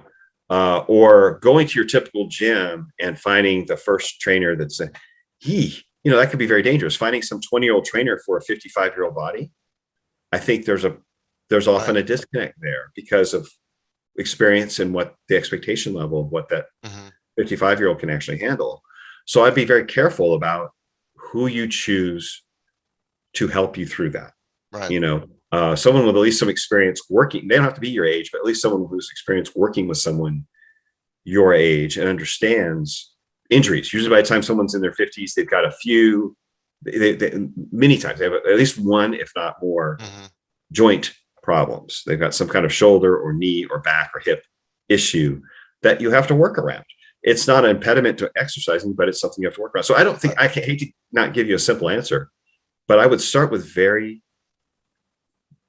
S2: or going to your typical gym and finding the first trainer that's that could be very dangerous. Finding some 20-year-old trainer for a 55-year-old body, I think there's often a disconnect there because of experience and what the expectation level of what that 55-year-old can actually handle. So I'd be very careful about who you choose to help you through that.
S1: Right.
S2: You know, someone with at least some experience working, they don't have to be your age, but at least someone who's experienced working with someone your age and understands injuries. Usually by the time someone's in their 50s, they've got a few, many times they have at least one, if not more, joint problems. They've got some kind of shoulder or knee or back or hip issue that you have to work around. It's not an impediment to exercising, but it's something you have to work around. So I don't think, hate to not give you a simple answer, but I would start with very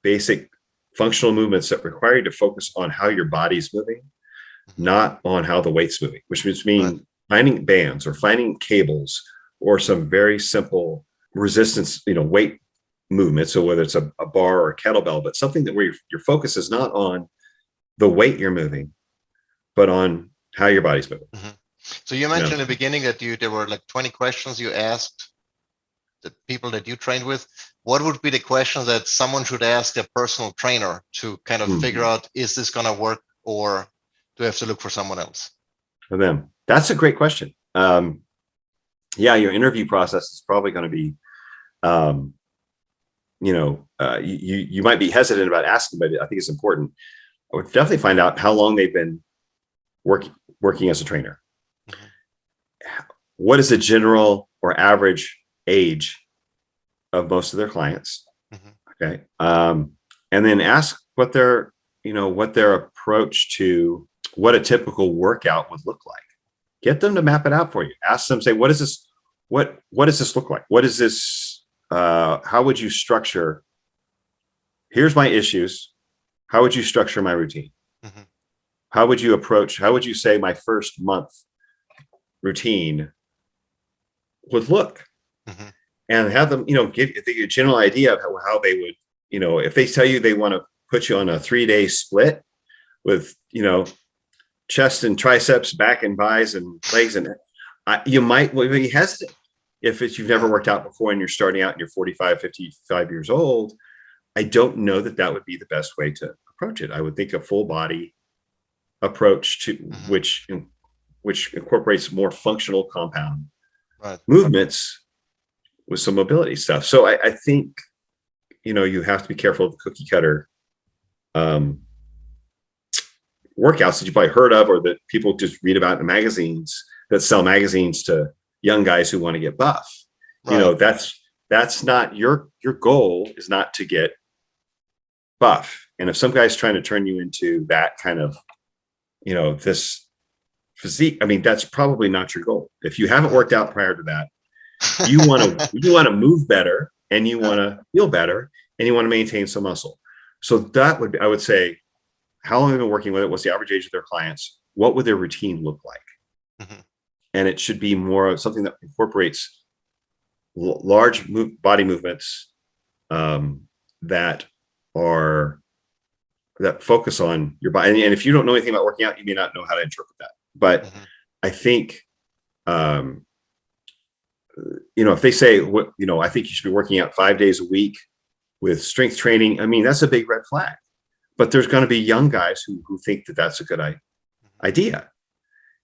S2: basic functional movements that require you to focus on how your body's moving, not on how the weight's moving, which means finding bands or finding cables or some very simple resistance, weight movement. So whether it's a bar or a kettlebell, but something that where your focus is not on the weight you're moving, but on how your body's moving.
S1: So you mentioned in the beginning that there were like 20 questions you asked the people that you trained with. What would be the questions that someone should ask their personal trainer to kind of figure out, is this going to work, or do I have to look for someone else?
S2: For them, that's a great question. Your interview process is probably going to be, you might be hesitant about asking, but I think it's important. I would definitely find out how long they've been working as a trainer. What is the general or average age of most of their clients? Okay. And then ask what their approach to what a typical workout would look like. Get them to map it out for you. Ask them, say, what is this? What does this look like? What is this? How would you structure? Here's my issues. How would you structure my routine? How would you say my first month routine would look? And have them, give a general idea of how they would, if they tell you they want to put you on a 3-day split with, chest and triceps, back and buys and legs, and you might be hesitant if you've never worked out before and you're starting out and you're 45, 55 years old. I don't know that would be the best way to approach it. I would think a full body approach to which incorporates more functional compound movements with some mobility stuff. So I think, you have to be careful of the cookie cutter workouts that you probably heard of, or that people just read about in magazines that sell magazines to young guys who want to get buff. That's not your goal, is not to get buff. And if some guy's trying to turn you into that kind of, this physique, that's probably not your goal. If you haven't worked out prior to that, you want to move better, and you want to feel better, and you want to maintain some muscle. So that would be, I would say, how long have they been working with it? What's the average age of their clients? What would their routine look like? And it should be more of something that incorporates large body movements that focus on your body. And if you don't know anything about working out, you may not know how to interpret that. But I think, if they say, I think you should be working out 5 days a week with strength training, that's a big red flag. But there's going to be young guys who think that that's a good idea,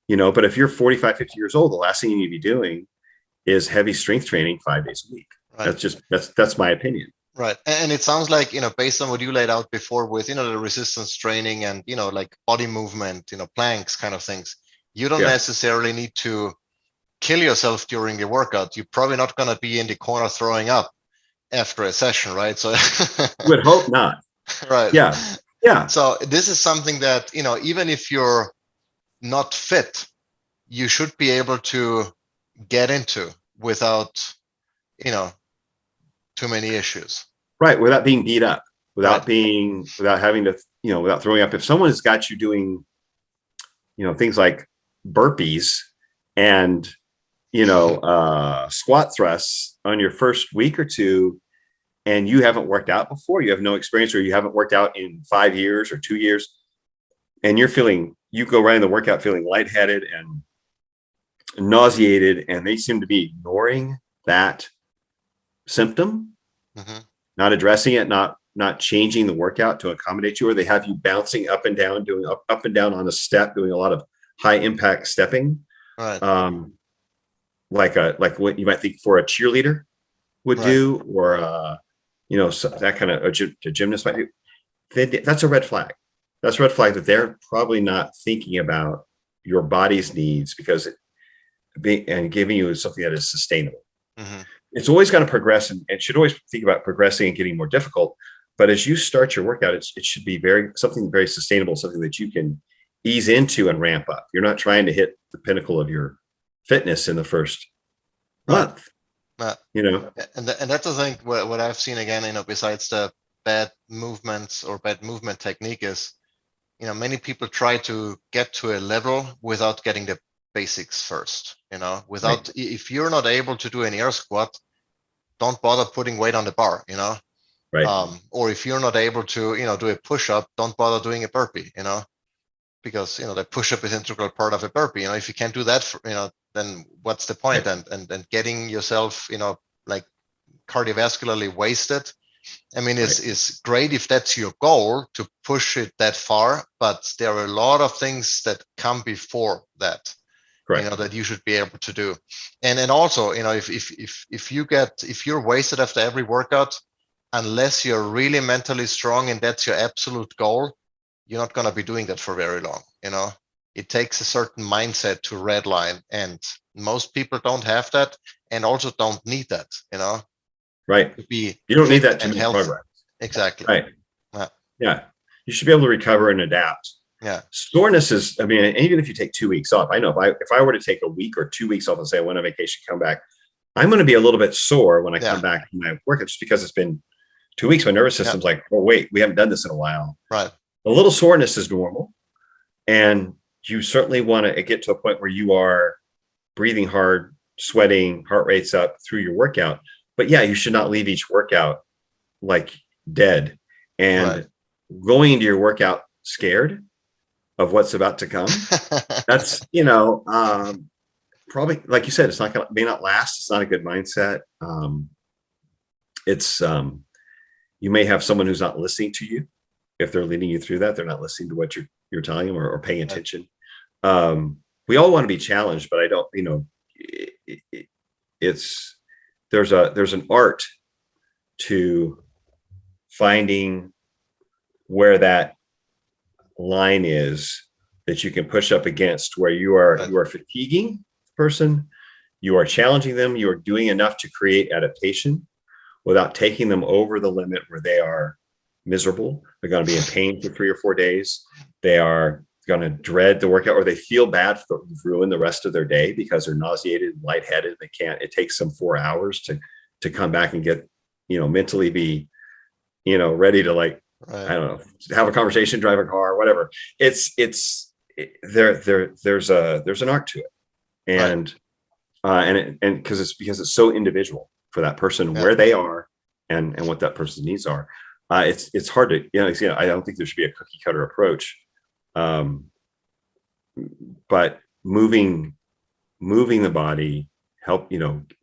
S2: but if you're 45, 50 years old, the last thing you need to be doing is heavy strength training 5 days a week. That's my opinion.
S1: Right. And it sounds like, based on what you laid out before with, the resistance training and, like body movement, planks kind of things, you don't necessarily need to kill yourself during the workout. You're probably not going to be in the corner throwing up after a session, right? So
S2: would hope not.
S1: Right.
S2: Yeah.
S1: So this is something that, even if you're not fit, you should be able to get into without, too many issues.
S2: Right. Without being beat up, without having to, without throwing up. If someone has got you doing, things like burpees and, squat thrusts on your first week or two, and you haven't worked out before, you have no experience, or you haven't worked out in 5 years or 2 years, and you go right in the workout feeling lightheaded and nauseated, and they seem to be ignoring that symptom, not addressing it, not changing the workout to accommodate you, or they have you bouncing up and down, doing up and down on a step, doing a lot of high impact stepping,
S1: Right.
S2: Like what you might think for a cheerleader would do, or so that kind of a gymnast might do. That's a red flag. That's a red flag that they're probably not thinking about your body's needs, because and giving you something that is sustainable. It's always going to progress, and should always think about progressing and getting more difficult. But as you start your workout, it should be something very sustainable, something that you can ease into and ramp up. You're not trying to hit the pinnacle of your fitness in the first month.
S1: And that's the thing. What I've seen again, besides the bad movements or bad movement technique, is many people try to get to a level without getting the basics first. Without, if you're not able to do an air squat, don't bother putting weight on the bar.
S2: Right.
S1: Or if you're not able to do a push-up, don't bother doing a burpee. Because the push-up is integral part of a burpee. If you can't do that, then what's the point?
S2: Right.
S1: And getting yourself like cardiovascularly wasted, is great if that's your goal, to push it that far, but there are a lot of things that come before that.
S2: Correct.
S1: That you should be able to do. And then also, if you're wasted after every workout, unless you're really mentally strong and that's your absolute goal, you're not going to be doing that for very long. It takes a certain mindset to redline, and most people don't have that, and also don't need that.
S2: Right.
S1: To be
S2: you don't need
S1: fit
S2: that to
S1: and
S2: make
S1: healthy.
S2: progress.
S1: Exactly.
S2: Right. Yeah. You should be able to recover and adapt.
S1: Yeah.
S2: Soreness is, even if you take 2 weeks off, I know if I were to take a week or 2 weeks off and say I went on vacation, come back, I'm going to be a little bit sore when I come back from my work, just because it's been 2 weeks. My nervous system's like, oh wait, we haven't done this in a while.
S1: Right.
S2: A little soreness is normal, and you certainly want to get to a point where you are breathing hard, sweating, heart rate's up through your workout. But yeah, you should not leave each workout like dead and going into your workout scared of what's about to come. That's, probably, like you said, it's not may not last. It's not a good mindset. You may have someone who's not listening to you. If they're leading you through that, they're not listening to what you're telling them, or paying attention. We all want to be challenged, but I don't, there's an art to finding where that line is that you can push up against, where you are fatiguing the person, you are challenging them, you are doing enough to create adaptation without taking them over the limit where they are miserable. They're going to be in pain for 3 or 4 days. They are going to dread the workout, or they feel bad for ruin the rest of their day because they're nauseated and lightheaded. It takes them 4 hours to come back and get, mentally be, ready to I don't know, have a conversation, drive a car, whatever. There's an art to it. And, and because it's so individual for that person, where they are and what that person's needs are. It's hard to, I don't think there should be a cookie cutter approach. But moving the body,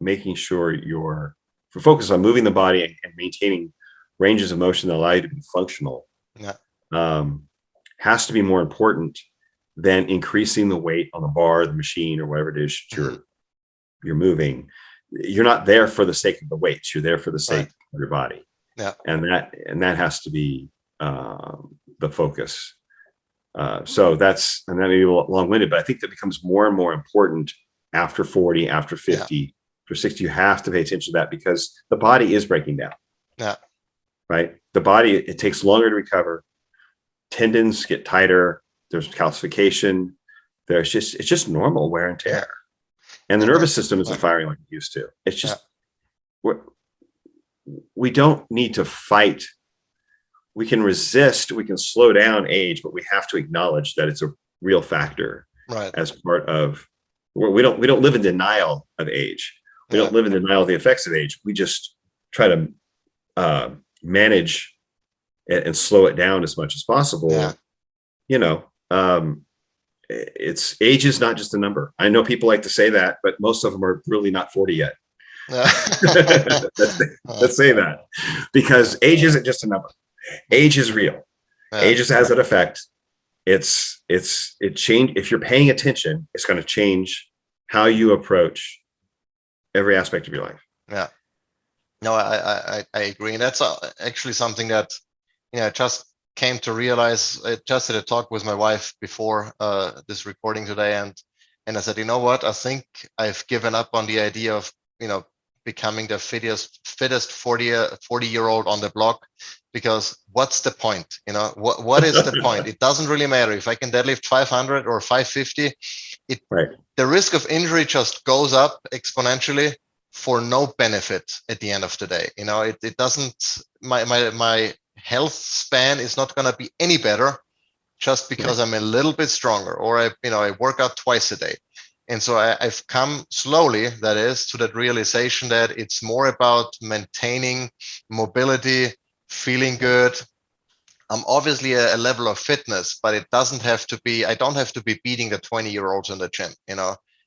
S2: making sure you're focused on moving the body and maintaining ranges of motion that allow you to be functional, has to be more important than increasing the weight on the bar, the machine, or whatever it is you're moving. You're not there for the sake of the weights. You're there for the sake of your body. Yeah. And that has to be the focus. So that may be long-winded, but I think that becomes more and more important after 40, after 50, after 60. You have to pay attention to that, because the body is breaking down. Yeah. Right. The body, it takes longer to recover. Tendons get tighter. There's calcification. It's just normal wear and tear. And the nervous system isn't firing like it used to. It's just, we don't need to fight. We can resist, we can slow down age, but we have to acknowledge that it's a real factor.
S1: Right.
S2: as part of, we don't live in denial of age. We
S1: Yeah.
S2: don't live in denial of the effects of age. We just try to manage and slow it down as much as possible.
S1: Yeah.
S2: You know, it's age is not just a number. I know people like to say that, but most of them are really not 40 yet.
S1: Yeah.
S2: Let's say that, because age isn't just a number. Age is real.
S1: Yeah.
S2: Age has an effect. It change. If you're paying attention, it's going to change how you approach every aspect of your life.
S1: Yeah. No, I agree. And that's actually something that, I just came to realize. I just had a talk with my wife before this recording today. And I said, you know what? I think I've given up on the idea of, becoming the fittest 40-year-old on the block, because what's the point? What is the point? It doesn't really matter if I can deadlift 500 or 550.
S2: Right.
S1: The risk of injury just goes up exponentially for no benefit at the end of the day. It doesn't, my health span is not going to be any better just because I'm a little bit stronger, or I work out twice a day. And so I've come slowly, that is, to that realization that it's more about maintaining mobility, feeling good. I'm obviously a level of fitness, but it doesn't have to be, I don't have to be beating the 20-year-olds in the gym.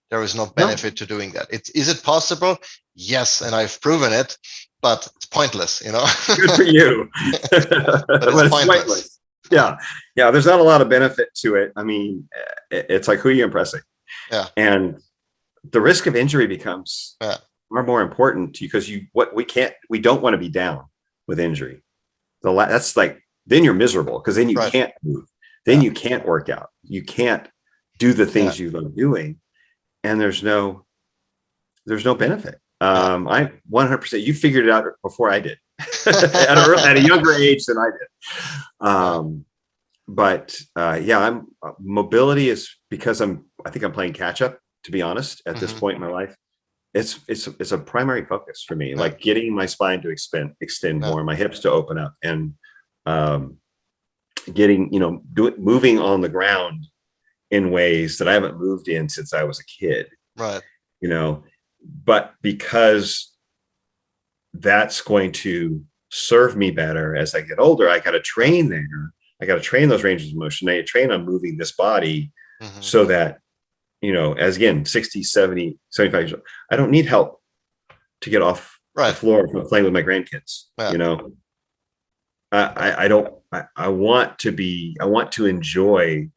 S1: There is no benefit to doing that. Is it possible? Yes. And I've proven it, but it's pointless,
S2: Good for you.
S1: But it's pointless.
S2: Yeah. There's not a lot of benefit to it. I mean, it's like, who are you impressing?
S1: Yeah.
S2: And the risk of injury becomes more important because we don't want to be down with injury. That's like, then you're miserable, because then you can't move. Then you can't work out. You can't do the things you love doing. And there's no benefit. I 100%, you figured it out before I did at a younger age than I did. But mobility is because I think I'm playing catch up, to be honest, at this point in my life. It's a primary focus for me, like getting my spine to extend more, my hips to open up, and getting, moving on the ground in ways that I haven't moved in since I was a kid.
S1: Right.
S2: But because that's going to serve me better as I get older, I got to train there. I got to train those ranges of motion. I train on moving this body so that, as again, 60, 70, 75 years old, I don't need help to get off the floor from playing with my grandkids. I want to enjoy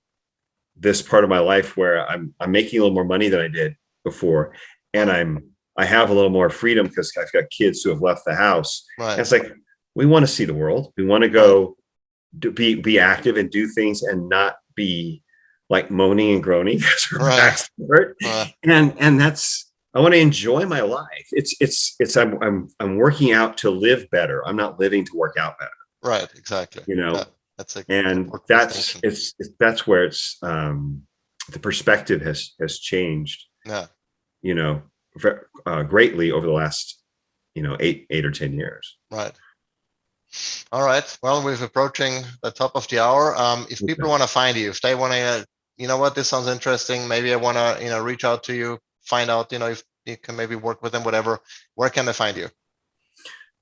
S2: this part of my life where I'm making a little more money than I did before. And I have a little more freedom because I've got kids who have left the house. And it's like, we want to see the world. We want to go be active and do things, and not be like moaning and groaning because our backs hurt. And that's, I want to enjoy my life. I'm working out to live better. I'm not living to work out better.
S1: Right. Exactly.
S2: That's where it's the perspective has changed. Greatly over the last 8 or 10 years.
S1: Right. All right. Well, we're approaching the top of the hour. If people want to find you, if they want to, this sounds interesting, maybe I want to, reach out to you, find out, if you can maybe work with them, whatever, where can they find you?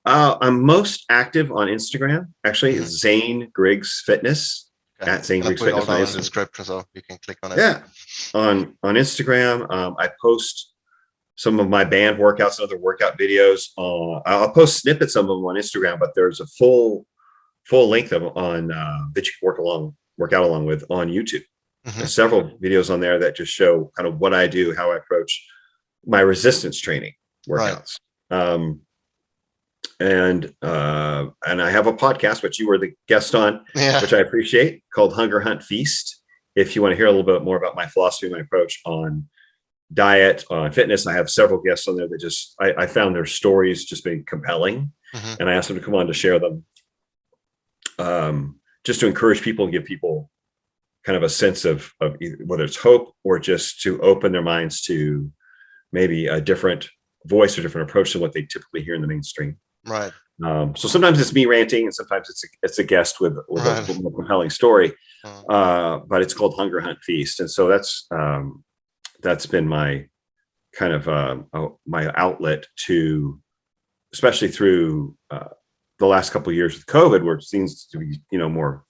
S2: I'm most active on Instagram, actually. Zane Griggs Fitness, at Zane Griggs Fitness.
S1: I'll put it all in the description so you can click on it.
S2: Yeah. On Instagram, I post some of my band workouts and other workout videos. I'll post snippets of them on Instagram, but there's a full length of them on that you can work out along with on YouTube. There's several videos on there that just show kind of what I do, how I approach my resistance training workouts. And I have a podcast, which you were the guest on, which I appreciate, called Hunger Hunt Feast. If you want to hear a little bit more about my philosophy, my approach on diet, on fitness, I have several guests on there that I found their stories just being compelling, and I asked them to come on to share them, just to encourage people and give people kind of a sense of whether it's hope or just to open their minds to maybe a different voice or different approach than what they typically hear in the mainstream.
S1: Right.
S2: So sometimes it's me ranting, and sometimes it's a guest with
S1: Right.
S2: a more compelling story.
S1: Mm.
S2: But it's called Hunger Hunt Feast, and so that's been my kind of my outlet to, especially through the last couple of years with COVID, where it seems to be more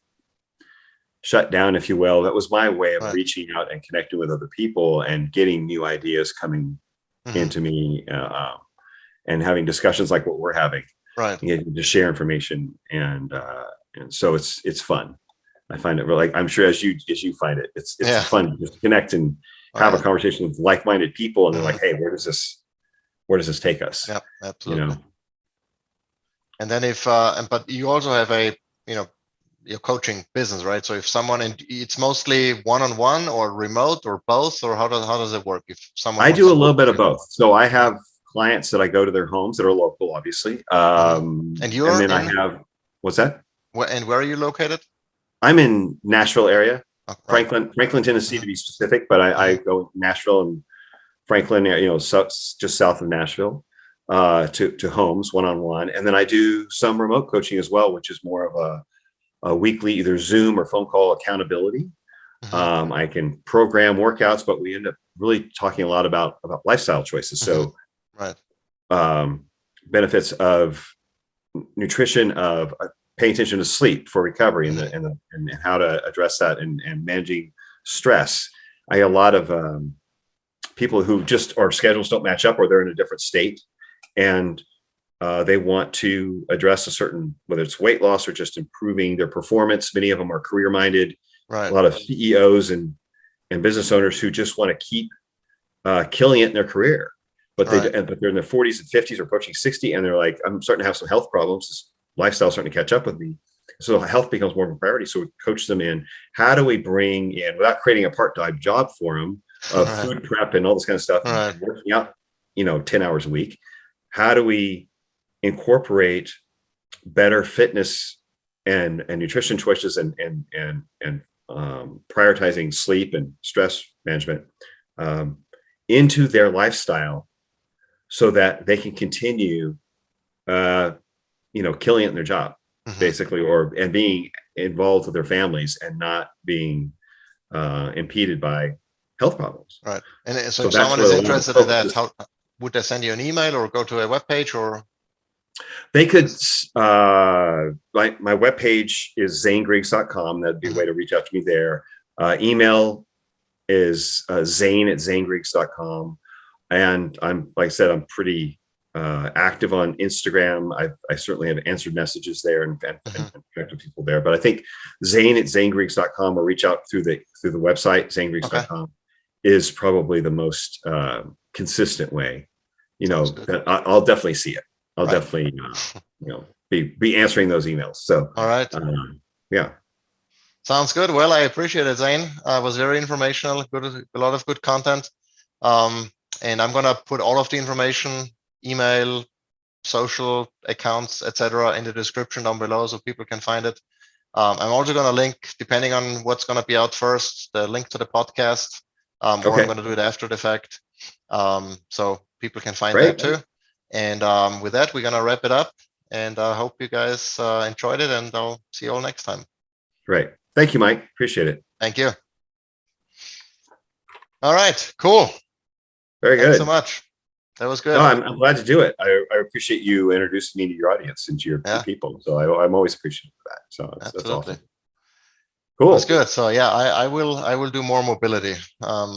S2: shut down, if you will. That was my way of
S1: Right.
S2: reaching out and connecting with other people and getting new ideas coming into me, and having discussions like what we're having,
S1: Right.
S2: and to share information, and so it's fun. I find it really, I'm sure as you find it, it's
S1: Yeah.
S2: fun to just connect and have a
S1: Right.
S2: conversation with like-minded people, and they're like, hey, where does this take us?
S1: Yep, absolutely. And then but you also have your coaching business, right? So if someone, and it's mostly one-on-one or remote or both, or how does it work? If someone
S2: I
S1: wants
S2: do a
S1: to
S2: little
S1: work
S2: bit
S1: with
S2: of
S1: you.
S2: both. So I have clients that I go to their homes that are local, obviously.
S1: And you're
S2: then I
S1: in,
S2: have, what's that?
S1: and where are you located?
S2: I'm in Nashville area,
S1: Oh, right.
S2: Franklin, Tennessee to be specific, but I go Nashville and Franklin, just south of Nashville, to homes one-on-one. And then I do some remote coaching as well, which is more of a weekly, either Zoom or phone call accountability. I can program workouts, but we end up really talking a lot about lifestyle choices. So,
S1: Right.
S2: Benefits of nutrition, of paying attention to sleep for recovery, and how to address that, and managing stress. I have a lot of people who just, our schedules don't match up, or they're in a different state, and they want to address a certain, whether it's weight loss or just improving their performance. Many of them are career minded.
S1: Right.
S2: A lot of CEOs and business owners who just want to keep killing it in their career, but
S1: Right.
S2: but they're in their 40s and 50s or approaching 60, and they're like, I'm starting to have some health problems. This lifestyle starting to catch up with me. So health becomes more of a priority. So we coach them in, how do we bring in, without creating a part-time job for them, of
S1: Right.
S2: food prep and all this kind of stuff,
S1: Right.
S2: and working out, 10 hours a week. How do we incorporate better fitness and nutrition choices, and prioritizing sleep and stress management into their lifestyle, so that they can continue killing it in their job, basically, and being involved with their families, and not being impeded by health problems.
S1: Right. And so
S2: So
S1: if
S2: that's
S1: someone
S2: where
S1: is
S2: a lot of
S1: interested in that,
S2: focus is.
S1: how would they send you an email or go to a web page, or?
S2: They could, my webpage is zanegriggs.com. That'd be a way to reach out to me there. Email is zane@zanegriggs.com. And like I said, I'm pretty active on Instagram. I certainly have answered messages there, and connect with people there. But I think zane@zanegriggs.com, or reach out through the website, zanegriggs.com, is probably the most consistent way. That I'll definitely see it. I'll definitely be answering those emails. So
S1: all right.
S2: Yeah.
S1: Sounds good. Well, I appreciate it, Zane. It was very informational, a lot of good content. And I'm gonna put all of the information, email, social accounts, etc., in the description down below, so people can find it. I'm also gonna link, depending on what's gonna be out first, the link to the podcast, or I'm gonna do it after the fact, so people can find that too. And with that, we're gonna wrap it up. And I hope you guys enjoyed it, and I'll see you all next time.
S2: Great. Thank you, Mike. Appreciate it.
S1: Thank you. All right, cool.
S2: Very good.
S1: Thanks so much. That was good.
S2: No, I'm glad to do it. I appreciate you introducing me to your audience and to your people. So I'm always appreciative of that. So that's awesome. Cool.
S1: That's good. So yeah, I will do more mobility.
S2: I'm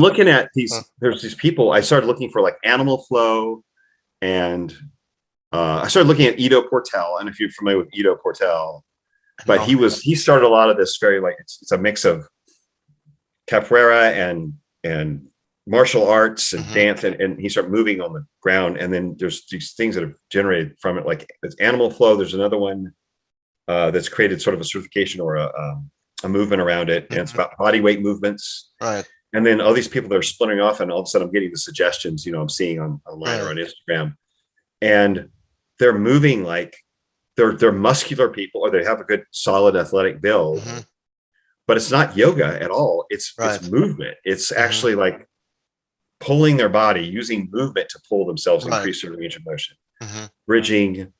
S2: looking at these. There's these people. I started looking for like Animal Flow, and I started looking at Ido Portal. And if you're familiar with Ido Portal, but he started a lot of this very, like, it's a mix of capoeira and martial arts and dance, and he started moving on the ground. And then there's these things that have generated from it, like it's Animal Flow. There's another one that's created sort of a certification or a movement around it, and it's about body weight movements.
S1: Right.
S2: And then all these people that are splintering off, and all of a sudden I'm getting the suggestions, I'm seeing online or on Instagram, and they're moving like they're muscular people, or they have a good solid athletic build, but it's not yoga at all. It's movement. It's actually like pulling their body, using movement to pull themselves, increase their range of motion. bridging,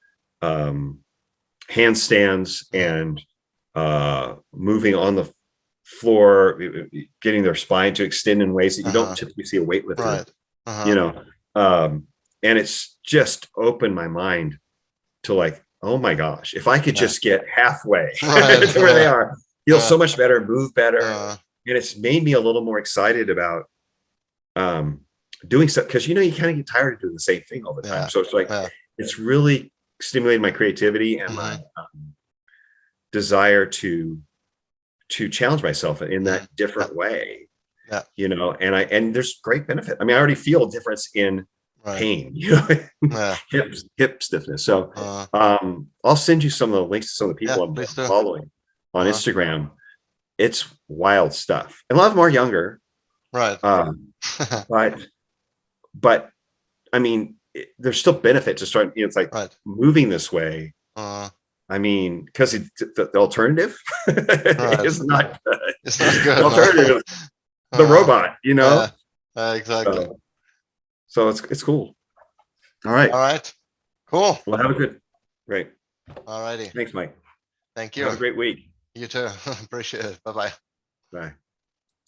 S2: handstands, and moving on the floor, getting their spine to extend in ways that you don't typically see a weightlifter.
S1: Right.
S2: You know, and it's just opened my mind to like, oh my gosh, if I could just get halfway
S1: Right.
S2: to where they are, feel so much better, move better.
S1: Uh,
S2: And it's made me a little more excited about doing stuff, because you kind of get tired of doing the same thing all the time. So it's like it's really stimulated my creativity and my desire to challenge myself in that different way. And there's great benefit. I mean, I already feel a difference in pain, hip stiffness. So I'll send you some of the links to some of the people I'm following on Instagram. It's wild stuff, and a lot of them are younger,
S1: right?
S2: But I mean, there's still benefit to start. It's like moving this way. I mean, because the alternative is not good.
S1: It's not good.
S2: The alternative is the robot,
S1: exactly.
S2: So it's cool. All right.
S1: Cool.
S2: Well, have a good. Great.
S1: All righty.
S2: Thanks, Mike.
S1: Thank you.
S2: Have a great week.
S1: You too. Appreciate it. Bye-bye.
S2: Bye.